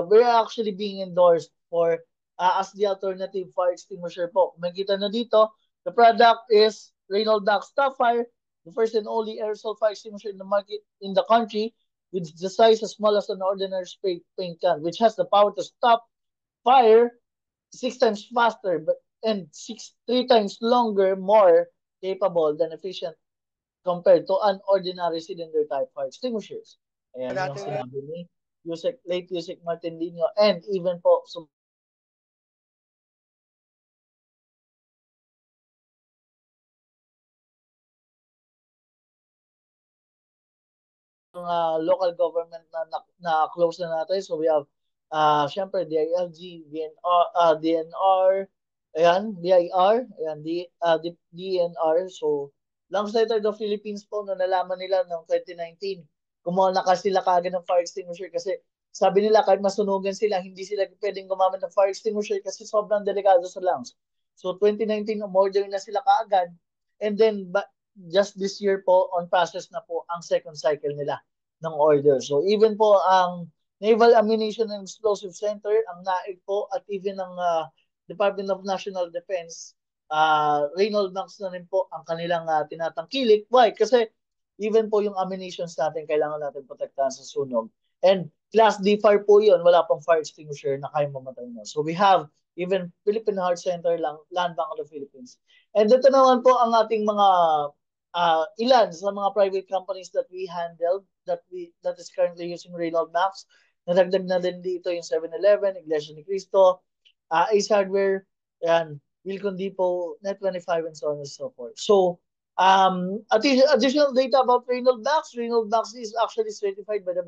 we're actually being endorsed for as the alternative fire extinguisher po. Makikita na dito, the product is Reynold Max Top Fire, the first and only aerosol fire extinguisher in the market in the country, with the size as small as an ordinary spray paint can, which has the power to stop fire 6 times faster, and 3 times longer, more capable than efficient compared to an ordinary cylinder type fire extinguishers. Ayan yung sinabi ni late Yusek Martinlinho, and even po local government na close na natin. So we have syempre DILG, DNR, ayan, DIR, ayan, DNR. So Lungs Lighter of the Philippines po, na nalaman nila noong 2019, kumuha na kasi sila kaagad ng fire extinguisher kasi sabi nila kahit masunugan sila, hindi sila pwedeng gumamit ng fire extinguisher kasi sobrang delikado sa lungs. So 2019, umorder na sila kaagad, and then just this year po, on process na po ang second cycle nila ng order. So even po ang Naval Ammunition and Explosive Center, ang NAIC po, at even ang Department of National Defense, Reynold Max na rin po ang kanilang tinatangkilik. Why? Kasi even po yung ammunitions natin, kailangan natin protektahan sa sunog. And Class D fire po yun, wala pang fire extinguisher na kayang mamatay mo. So we have even Philippine Heart Center lang, Land Bank of the Philippines. And ito naman po ang ating mga ilan sa mga private companies that we handled that is currently using Reynold Max. Nadagdag na din dito yung 7-Eleven, Iglesia ni Cristo, Ace Hardware, and Wilcon Depot, Net25, and so on and so forth. So, additional data about Reynold Max. Reynold Max is actually certified by the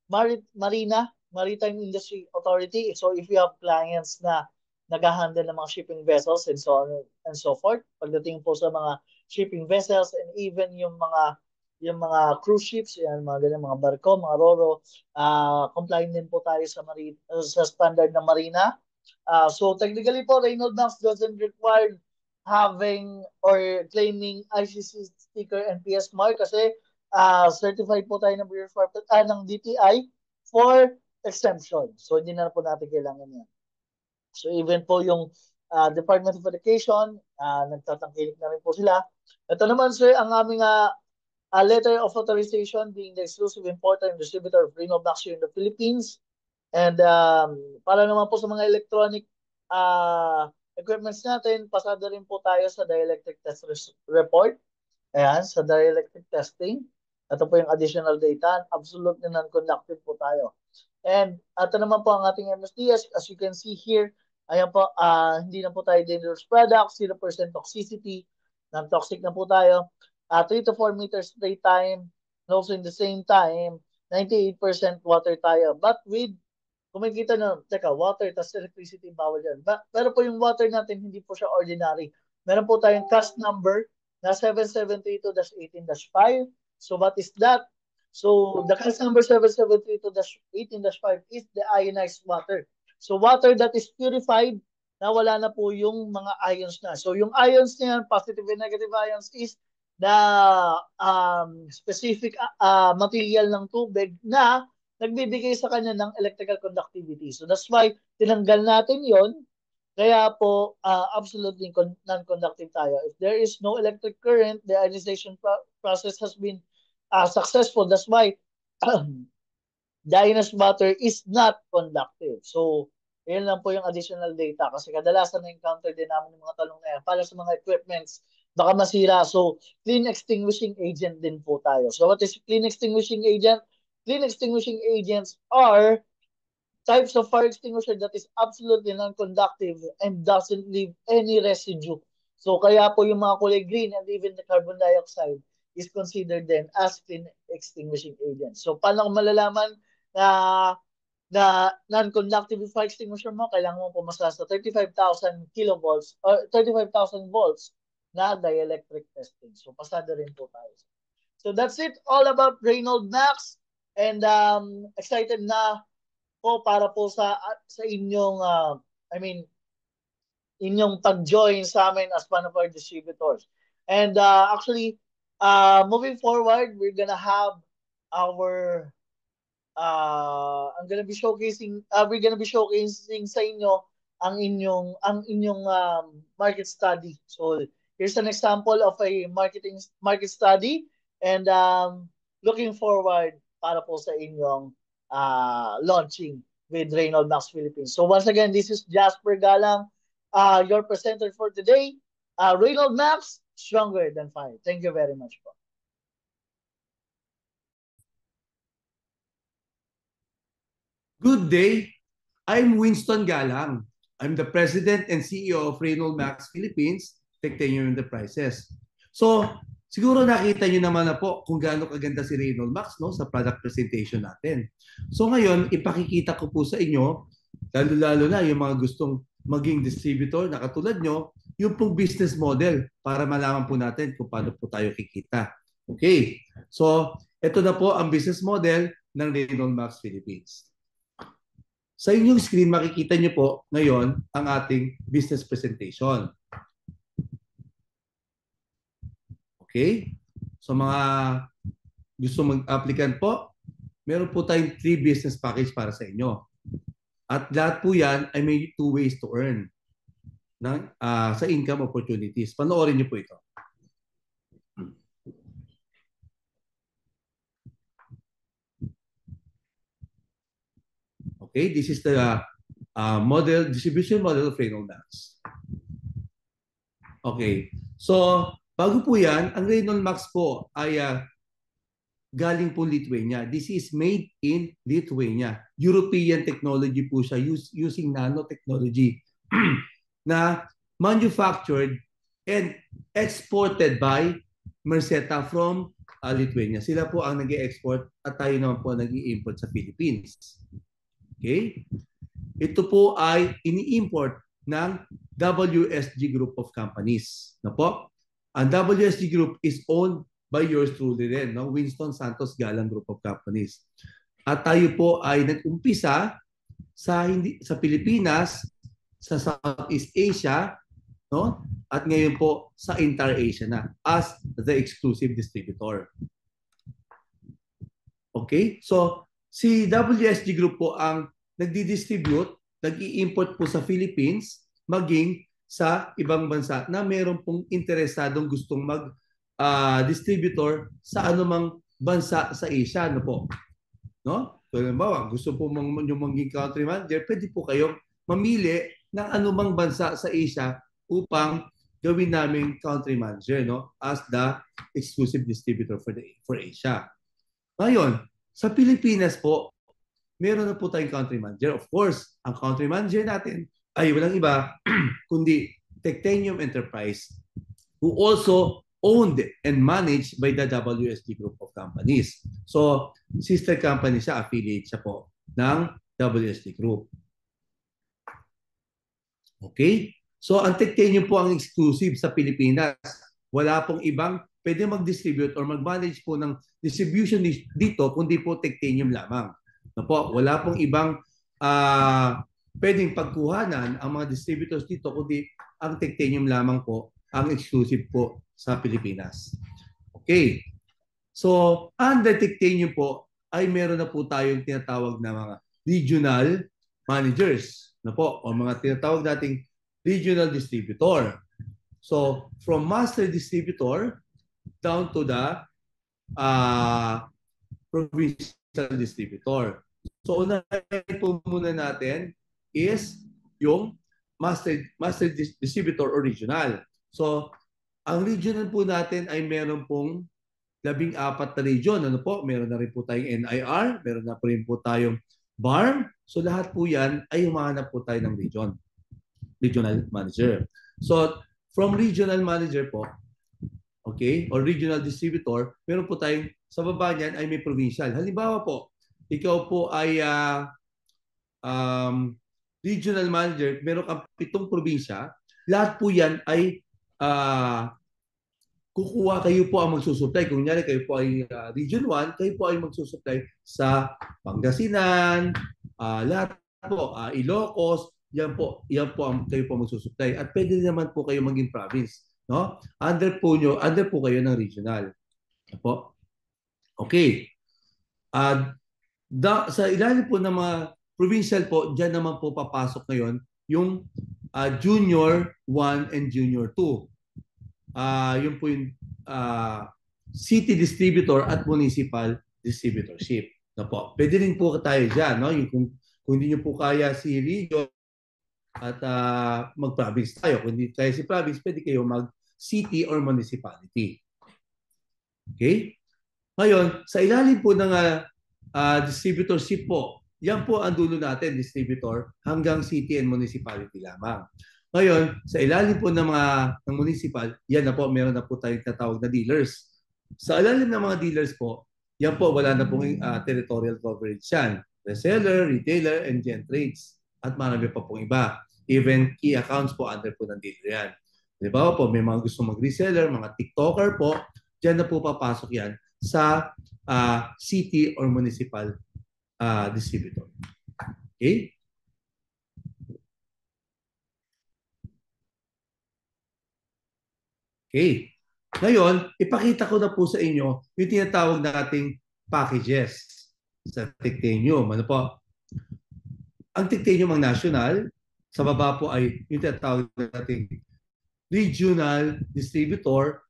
Maritime Industry Authority. So, if you have clients na nag-handle ng mga shipping vessels and so on and so forth, pagdating po sa mga shipping vessels and even yung mga cruise ships, yan, mga ganyan, mga barko, mga roro, compliant din po tayo sa standard ng marina. So technically po, Reynold Max doesn't require having or claiming ICC sticker and PS mark kasi certified po tayo ng DTI for exemption. So hindi na po natin kailangan yan. So even po yung Department of Education, nagtatangkilik na rin po sila. Ito naman sir, ang aming letter of authorization being the exclusive importer and distributor of Reynold Max here in the Philippines. And para naman po sa mga electronic equipments natin, pasado rin po tayo sa dielectric test report. Ayan, sa dielectric testing. Ito po yung additional data. Absolutely non-conductive po tayo. And ito naman po ang ating MSDS. As you can see here, ayan po, hindi na po tayo dangerous products, 0% toxicity, non-toxic na po tayo. 3 to 4 meters spray time, and also in the same time, 98% water tayo. But with, kung makikita na, water, tas electricity, bawal yan. Pero po yung water natin, hindi po siya ordinary. Meron po tayong cast number na 7732-18-5. So what is that? So the cast number 7732-18-5 is the ionized water. So water that is purified, na wala na po yung mga ions na. So yung ions niyan, positive and negative ions, is the specific material ng tubig na nagbibigay sa kanya ng electrical conductivity. So that's why tinanggal natin yon. Kaya po absolutely non-conductive tayo. If there is no electric current, the ionization process has been successful. That's why the ionized water is not conductive. So yan lang po yung additional data kasi kadalasan na-encounter din namin yung mga talong na yan para sa mga equipments baka masira. So, clean extinguishing agent din po tayo. So, what is clean extinguishing agent? Clean extinguishing agents are types of fire extinguisher that is absolutely non-conductive and doesn't leave any residue. So, kaya po yung mga kulay green and even the carbon dioxide is considered then as clean extinguishing agent. So, paano ko malalaman na na non-conductive fire extinguisher mo, kailangan mo pumasa sa 35,000 kilovolts or 35,000 volts na dielectric testing. So, pasado rin po tayo. So, that's it. All about Reynolds Max. And excited na po para po sa inyong, inyong pag-join sa amin as one of our distributors. And actually, moving forward, we're gonna have our we're gonna be showcasing sa inyo ang inyong market study. So here's an example of a market study, and looking forward para po sa inyong launching with Reynolds Max Philippines. So once again, this is Jasper Galang, your presenter for today. Reynolds Max, stronger than fire. Thank you very much po. Good day. I'm Winston Galang. I'm the President and CEO of Reynolds Max Philippines, Titanium Enterprises. So, siguro nakita nyo naman na po kung gaano kaganda si Reynolds Max, no, sa product presentation natin. So ngayon, ipakikita ko po sa inyo, lalo-lalo na yung mga gustong maging distributor na katulad nyo, yung pong business model para malaman po natin kung paano po tayo kikita. Okay. So, ito na po ang business model ng Reynolds Max Philippines. Sa inyong screen, makikita nyo po ngayon ang ating business presentation. Okay? So mga gusto mag-applicant po, meron po tayong 3 business package para sa inyo. At lahat po yan ay may 2 ways to earn sa income opportunities. Panoorin nyo po ito. Okay, this is the distribution model of Reynolds Max. Okay, so bago po yan, ang Reynolds Max po ay galing po Lithuania. This is made in Lithuania. European technology po siya using nanotechnology na manufactured and exported by Merseta from Lithuania. Sila po ang nag-i-export at tayo naman po nag-i-import sa Philippines. Okay? Ito po ay ini-import ng WSG Group of Companies. Na po? Ang WSG Group is owned by yours truly rin, no? Winston Santos Galang Group of Companies. At tayo po ay nag-umpisa sa Pilipinas, sa Southeast Asia, no? At ngayon po sa entire Asia na as the exclusive distributor. Okay? So, si WSG Group po ang nagdi-distribute, nag-i-import po sa Philippines, maging sa ibang bansa na meron pong interesadong gustong mag-distributor sa anumang bansa sa Asia. Ano po? No? So, halimbawa, gusto po yung maging country manager, pwede po kayong mamili ng anumang bansa sa Asia upang gawin namin country manager, no? As the exclusive distributor for Asia. Ngayon, sa Pilipinas po, meron na po tayong country manager. Of course, ang country manager natin ay walang iba kundi Titanium Enterprise, who also owned and managed by the WSG Group of Companies. So, sister company siya, affiliate siya po ng WSG Group. Okay? So, ang Titanium po ang exclusive sa Pilipinas. Wala pong ibang pwede mag-distribute or mag-manage po ng distribution dito kundi po Titanium lamang. No po, wala pong ibang pwedeng pagkuhanan ang mga distributors dito kundi ang Titanium lamang po ang exclusive po sa Pilipinas. Okay. So, under Titanium po ay meron na po tayong tinatawag na mga regional managers na po o mga tinatawag nating regional distributor. So, from master distributor down to the provincial distributor. So, unahin po muna natin is yung master distributor or regional. So, ang regional po natin ay meron pong 14 na region. Ano po? Meron na rin po tayong NIR, meron na rin po tayong BARM. So, lahat po yan ay humahanap po tayo ng regional manager. So, from regional manager po, okay, or regional distributor, meron po tayong, sa baba niyan ay may provincial. Halimbawa po, ikaw po ay regional manager, meron kang 7 probinsya, lahat po yan ay kukuha, kayo po ang magsusupply. Kung nyari kayo po ay Region 1, kayo po ay magsusupply sa Pangasinan, lahat po, Ilocos, yan po ang kayo po magsusupply. At pwede naman po kayo maging province, no? Under po kayo ng regional. Po. Okay. Sa ilalim po ng mga provincial po, diyan naman po papasok ngayon yung Junior 1 and Junior 2. Yun po yung city distributor at municipal distributorship. Na po. Pwede rin po tayo dyan. No? Yung, kung hindi nyo po kaya si region at mag-province tayo. Kung hindi kaya si province, pwede kayo mag-city or municipality. Okay? Ngayon, sa ilalim po ng distributorship po, yan po ang dulo natin, distributor, hanggang city and municipality lamang. Ngayon, sa ilalim po ng ng municipal, yan na po, meron na po tayong tatawag na dealers. Sa ilalim ng mga dealers po, yan po, wala na pong territorial coverage yan. Reseller, retailer, and gen trades. At marami pa pong iba. Even key accounts po, under po ng dealer yan. Diba po, may mga gusto mag-reseller, mga TikToker po, dyan na po papasok yan sa city or municipal distributor. Okay? Okay. Ngayon, ipakita ko na po sa inyo yung tinatawag nating packages sa Titanium. Ano po? Ang Titanium ang national, sa baba po ay yung tinatawag nating regional distributor.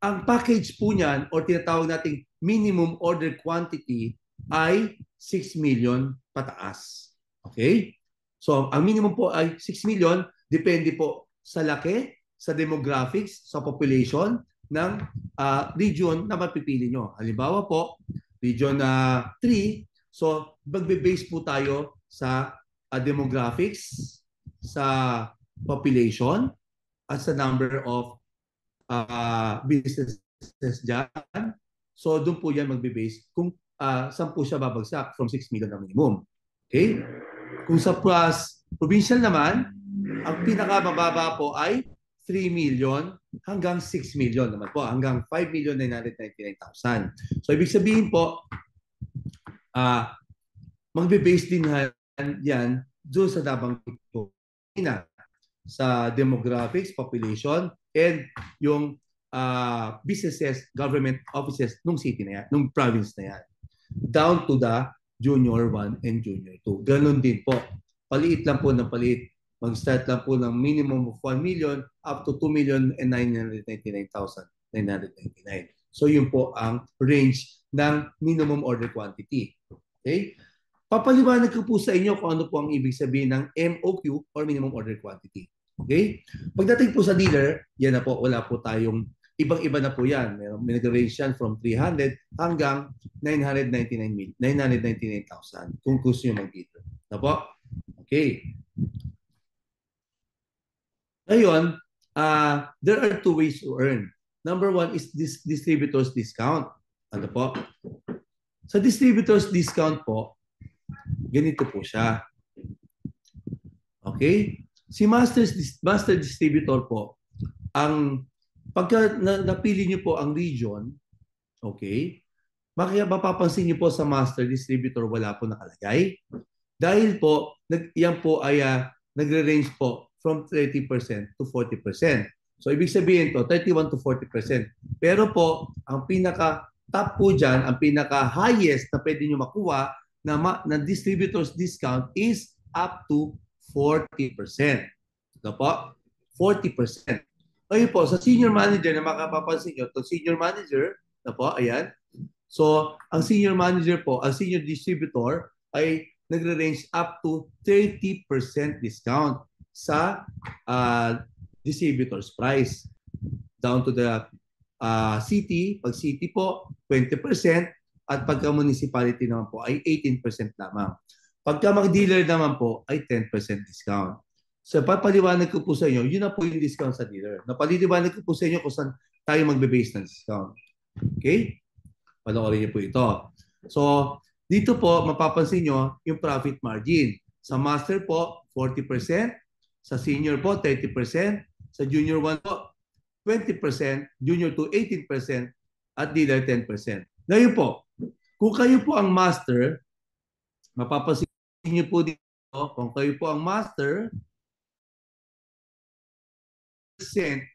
Ang package po niyan o tinatawag nating minimum order quantity ay 6 million pataas. Okay? So, ang minimum po ay 6 million. Depende po sa laki, sa demographics, sa population ng region na mapipili nyo. Halimbawa po, region 3, so magbe-base po tayo sa demographics, sa population, at sa number of businesses dyan. So doon po yan magbe-base kung saan po siya babagsak from 6 million na minimum. Okay? Kung sa provincial naman, ang pinakamababa po ay 3 million hanggang 6 million naman po, hanggang 5,999,000. So ibig sabihin po, magbe-base din yan doon sa nabanggit ko sa demographics, population, and yung businesses, government offices nung city na yan, nung province na yan. Down to the junior 1 and junior 2. Ganon din po. Paliit lang po ng paliit. Mag-start lang po ng minimum of 1 million up to 2,999,999. So yun po ang range ng minimum order quantity. Okay? Papaliwanag ko po sa inyo kung ano po ang ibig sabihin ng MOQ or minimum order quantity. Okay? Pagdating po sa dealer, yan na po, wala po tayong ibang-iba na po yan. May nag-range yan from 300 hanggang 999,000 kung gusto nyo mag-dealer. Na po? Okay. Ngayon, there are 2 ways to earn. Number 1 is this distributor's discount. Ano po? Sa distributor's discount po, ganito po siya. Okay? Si master distributor po, pagka napili niyo po ang region, okay, mapapansin niyo po sa master distributor wala po nakalagay. Dahil po, yan po ay nagre-range po from 30% to 40%. So, ibig sabihin to, 31 to 40%. Pero po, ang pinaka-top po dyan, ang pinaka-highest na pwede nyo makuha na distributor's discount is up to 40%. Ito po, 40%. Ngayon po, sa senior manager na makapapansin nyo, itong senior manager, na po, ayan. So, ang senior manager po, ang senior distributor ay nagre-range up to 30% discount sa distributor's price. Down to the city, pag city po, 20%, at pagka municipality naman po ay 18% lamang. Pagka mag-dealer naman po ay 10% discount. So papaliwanag ko po sa inyo, yun na po yung discount sa dealer. Napaliliwanag ko po sa inyo kung saan tayo magbe-base ng discount. Okay? Panoorin niyo po ito. So dito po mapapansin nyo yung profit margin. Sa master po, 40%. Sa senior po, 30%. Sa junior 1 po, 20%. Junior 2, 18%. At dealer, 10%. Ngayon po, kung kayo po ang master, mapapansin niyo po dito, kung kayo po ang master,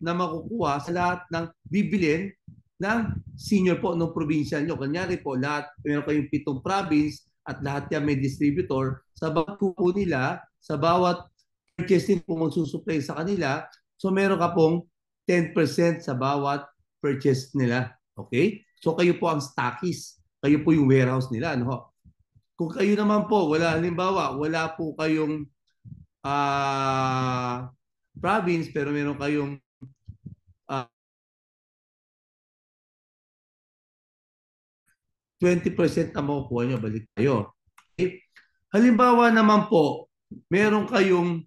na makukuha sa lahat ng bibilin ng senior po ng probinsya nyo. Kanyari po, lahat, meron kayong 7 province at lahat yan may distributor. Sa bawat kuko nila, sa bawat purchasing po magsusupply sa kanila, so meron ka pong 10% sa bawat purchase nila. Okay? So kayo po ang stockist. Kayo po yung warehouse nila. Ano? Kung kayo naman po, halimbawa, wala po kayong province pero meron kayong 20% na makukuha nyo, balik kayo. Okay? Halimbawa naman po, meron kayong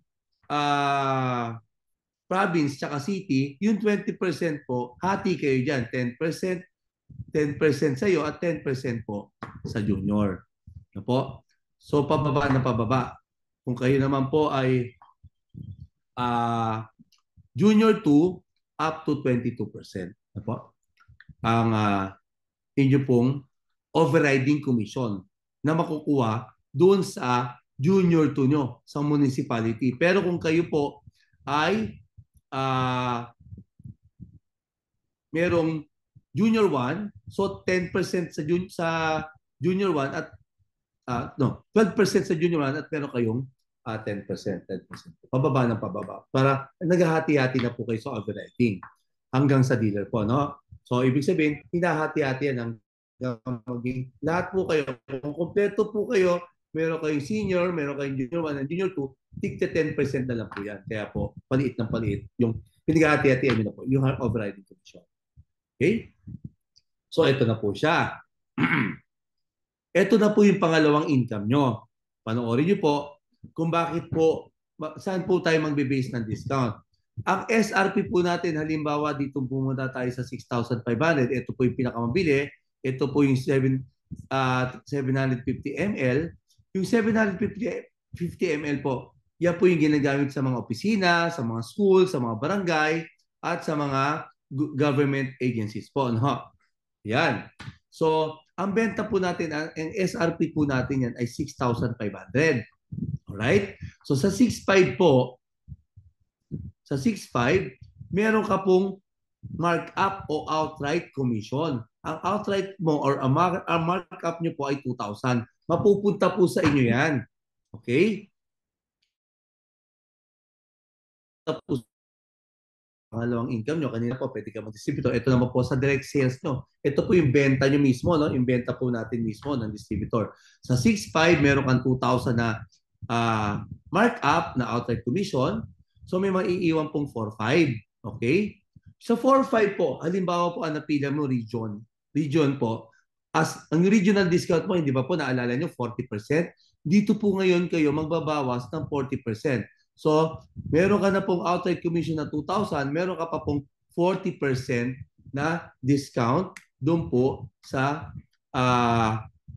province tsaka city, yung 20% po, hati kayo dyan. 10% sa iyo at 10% po sa junior. Ano po? So, pababa na pababa. Kung kayo naman po ay junior 2 up to 22%. Ano po? Ang inyo pong overriding commission na makukuha doon sa junior 2 nyo sa municipality. Pero kung kayo po ay merong junior 1, so 10% sa junior 1 at 12% sa junior 1 at meron kayong 10%. Pababa ng pababa. Para naghahati-hati na po kayo sa overriding hanggang sa dealer po. No? So, ibig sabihin, hinahati-hati yan maging lahat po kayo. Kung kompleto po kayo, meron kayong senior, meron kayong junior 1 and junior 2, tigta 10% na lang po yan. Kaya po, paliit ng paliit. Yung pinag-hati-hatian nyo na po, yung overriding commission. Okay? So, ito na po siya. Ito na po yung pangalawang income nyo. Panoorin nyo po kung bakit po, saan po tayo magbe-base ng discount. Ang SRP po natin, halimbawa dito pumunta tayo sa 6,500. Ito po yung pinakamabili. Ito po yung 750 ml. Yung 750 ml po, yan po yung ginagamit sa mga opisina, sa mga school, sa mga barangay, at sa mga government agencies po. No? Yan. So, ang benta po natin, ang SRP po natin yan ay 6,500. Alright? So, sa 6,500 po, sa 6,500, meron ka pong markup o outright commission. Ang outright mo or ang markup nyo po ay 2,000. Mapupunta po sa inyo yan. Okay? Tapos, pangalawang income nyo, kanina po pwede ka mag-distributor. Ito naman po sa direct sales nyo. Ito po yung benta nyo mismo, no? Yung benta po natin mismo ng distributor. Sa 6,500, meron kang 2,000 na markup na outright commission. So may maiiwan pong 4,500. Okay? Sa 4,500 po, halimbawa po ang napila mo region. Region po. As ang regional discount mo, hindi ba po naalala nyo 40%? Dito po ngayon kayo magbabawas ng 40%. So, meron ka na pong outright commission na 2,000, meron ka pa pong 40% na discount doon po sa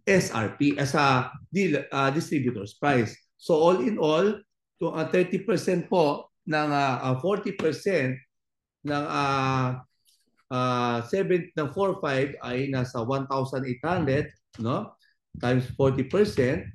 SRP, sa distributor's price. So, all in all, kung 30% po ng 40% ng 4,500 ay nasa 1,800, no? Times 40%,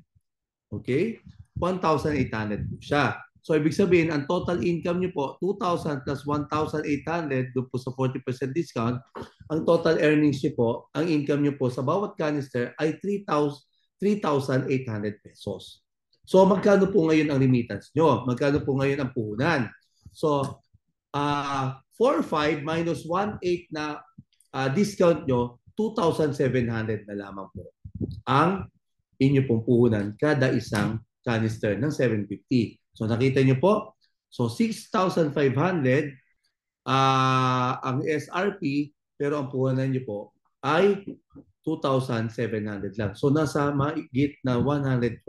okay? 1,800 po siya. So, ibig sabihin, ang total income nyo po, 2,000 plus 1,800 doon po sa 40% discount. Ang total earnings nyo po, ang income nyo po sa bawat canister ay 3,800 pesos. So, magkano po ngayon ang remittance nyo? Magkano po ngayon ang puhunan? So, 4,500 minus 1,800 na discount nyo, 2,700 na lamang po ang inyo pong puhunan kada isang canister ng 750. So nakita nyo po, so 6,500 ang SRP, pero ang puhunan nyo po ay 2,700 lang. So nasa mahigit na 120%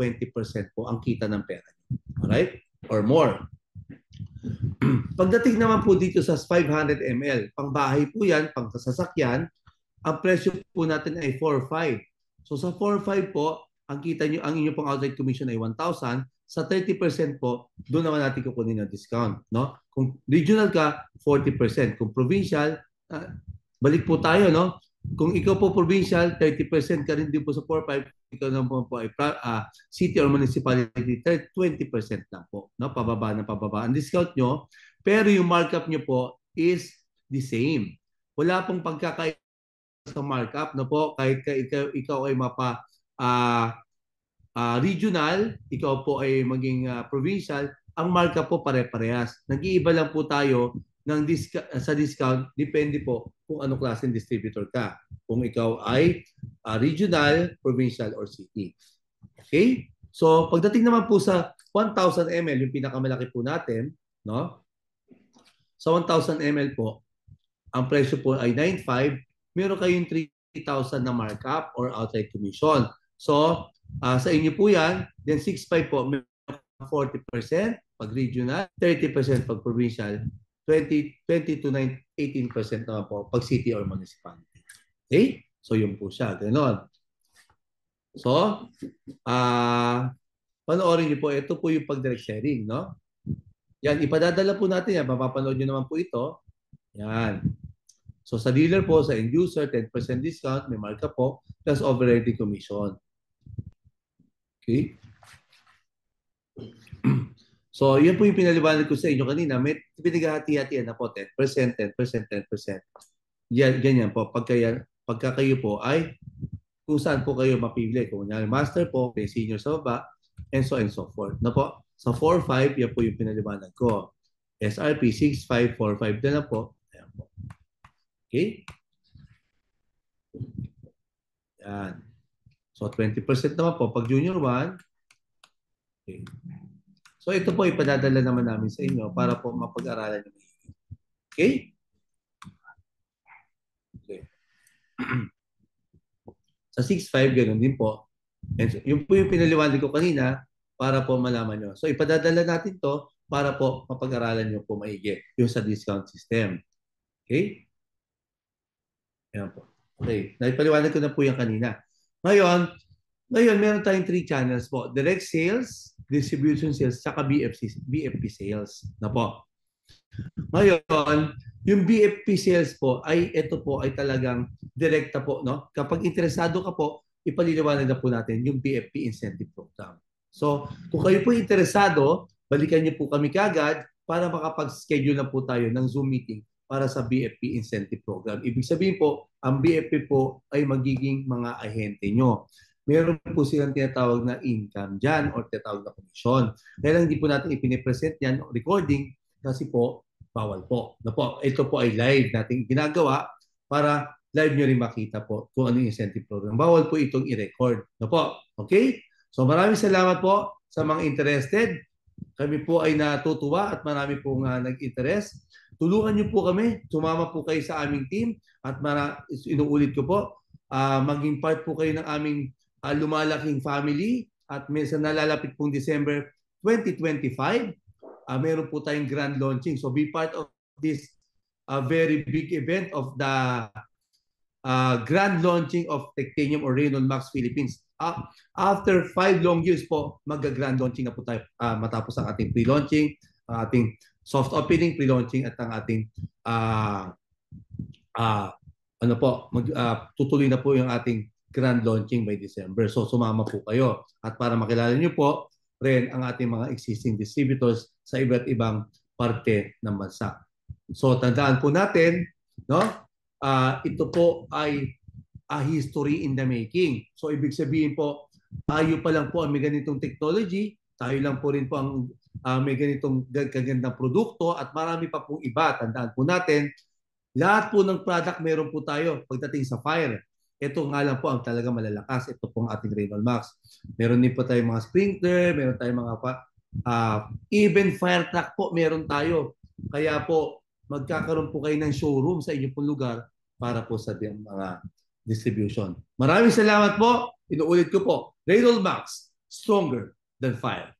po ang kita ng pera nyo. Alright? Or more. Pagdating naman po dito sa 500 ml, pang bahay po yan, pang sasakyan, ang presyo po natin ay 4,500. So sa 4,500 po, ang kita nyo, ang inyo pong outright commission ay 1,000, sa 30% po, doon naman natin kukunin ng discount. No? Kung regional ka, 40%. Kung provincial, balik po tayo, no? Kung ikaw po provincial, 30% ka rin din po sa 4-5, ikaw naman po ay city or municipality, 20% lang po. No? Pababa na pababa ang discount nyo. Pero yung markup nyo po is the same. Wala pong pagkakaiba sa markup. No po? Kahit ikaw ay mapa regional, ikaw po ay maging provincial, ang markup po pare-parehas. Nag-iiba lang po tayo sa discount, depende po kung anong klaseng distributor ka. Kung ikaw ay regional, provincial, or city. Okay? So, pagdating naman po sa 1,000 ml, yung pinakamalaki po natin, no? Sa 1,000 ml po, ang presyo po ay 9,500, meron kayong 3,000 na markup or outright commission. So, sa inyo po yan, then 6,500 po, 40% pag regional, 30% pag provincial, 20 to 18% naman po pag city or municipality. Okay? So, yun po siya. Ganon. So, panoorin niyo po, ito po yung pag-direct sharing, no? Yan, ipadadala po natin yan. Mapapanood niyo naman po ito. Yan. So, sa dealer po, sa end user, 10% discount, may markup po, plus overriding commission. Okay? So, yan po yung pinaliwanag ko sa inyo kanina. May pinaghahati-hatian na po, 10%, 10%, 10%. Ganyan po. Pagka kayo po ay kung saan po kayo mapili. Kung master po, may senior sa baba, and so forth. Na po? Sa 4-5, yan po yung pinaliwanag ko. SRP 6-5-4-5 na lang po. Ayan po. Okay? Yan. So, 20% naman po. Pag junior 1, okay. So, ito po ipadadala naman namin sa inyo para po mapag-aralan nyo. Okay? Okay. Sa 6-5, ganun din po. And so, yun po yung pinaliwanag ko kanina para po malaman nyo. So, ipadadala natin to para po mapag-aralan nyo po maigi yung sa discount system. Okay? Ayan po. Okay. Naipaliwanag ko na po yung kanina. Ngayon, meron tayong 3 channels po. Direct sales, distribution sales, saka BFP sales. Na po. Ngayon, yung BFP sales po ay ito po ay talagang direkta po, no? Kapag interesado ka po, ipaliliwanag na po natin yung BFP incentive program. So, kung kayo po interesado, balikan niyo po kami kagad para makapag-schedule na po tayo ng Zoom meeting para sa BFP incentive program. Ibig sabihin po, ang BFP po ay magiging mga ahente nyo. Meron po silang tinatawag na income dyan or tinatawag na commission. Kaya lang hindi po natin ipinipresent yan recording kasi po bawal po. Ito po ay live natin ginagawa para live nyo rin makita po kung ano yung incentive program. Bawal po itong i-record. Okay? So maraming salamat po sa mga interested. Kami po ay natutuwa at marami pong nag-interest. Tulungan niyo po kami. Sumama po kayo sa aming team at inuulit ko po, maging part po kayo ng aming lumalaking family at minsan nalalapit pong December 2025. Meron po tayong grand launching. So be part of this very big event of the grand launching of Tectanium or Reynold Max Philippines. After 5 long years po, mag-grand launching na po tayo matapos ang ating pre-launching, ating soft opening, pre-launching at ang ating tutuloy na po yung ating grand launching by December. So sumama po kayo. At para makilala niyo po rin ang ating mga existing distributors sa iba't ibang parte ng bansa. So tandaan po natin, no? Ito po ay a history in the making. So ibig sabihin po, tayo pa lang po ang may ganitong technology, tayo lang po rin po ang may ganitong kagandang produkto at marami pa pong iba. Tandaan po natin, lahat po ng product meron po tayo pagdating sa fire. Ito nga lang po ang talaga malalakas. Ito po ang ating Reynold Max. Meron din po tayong mga sprinkler, meron tayong mga even fire truck po meron tayo. Kaya po magkakaroon po kayo ng showroom sa inyong pong lugar para po sa mga distribution. Maraming salamat po. Inuulit ko po, Reynold Max, stronger than fire.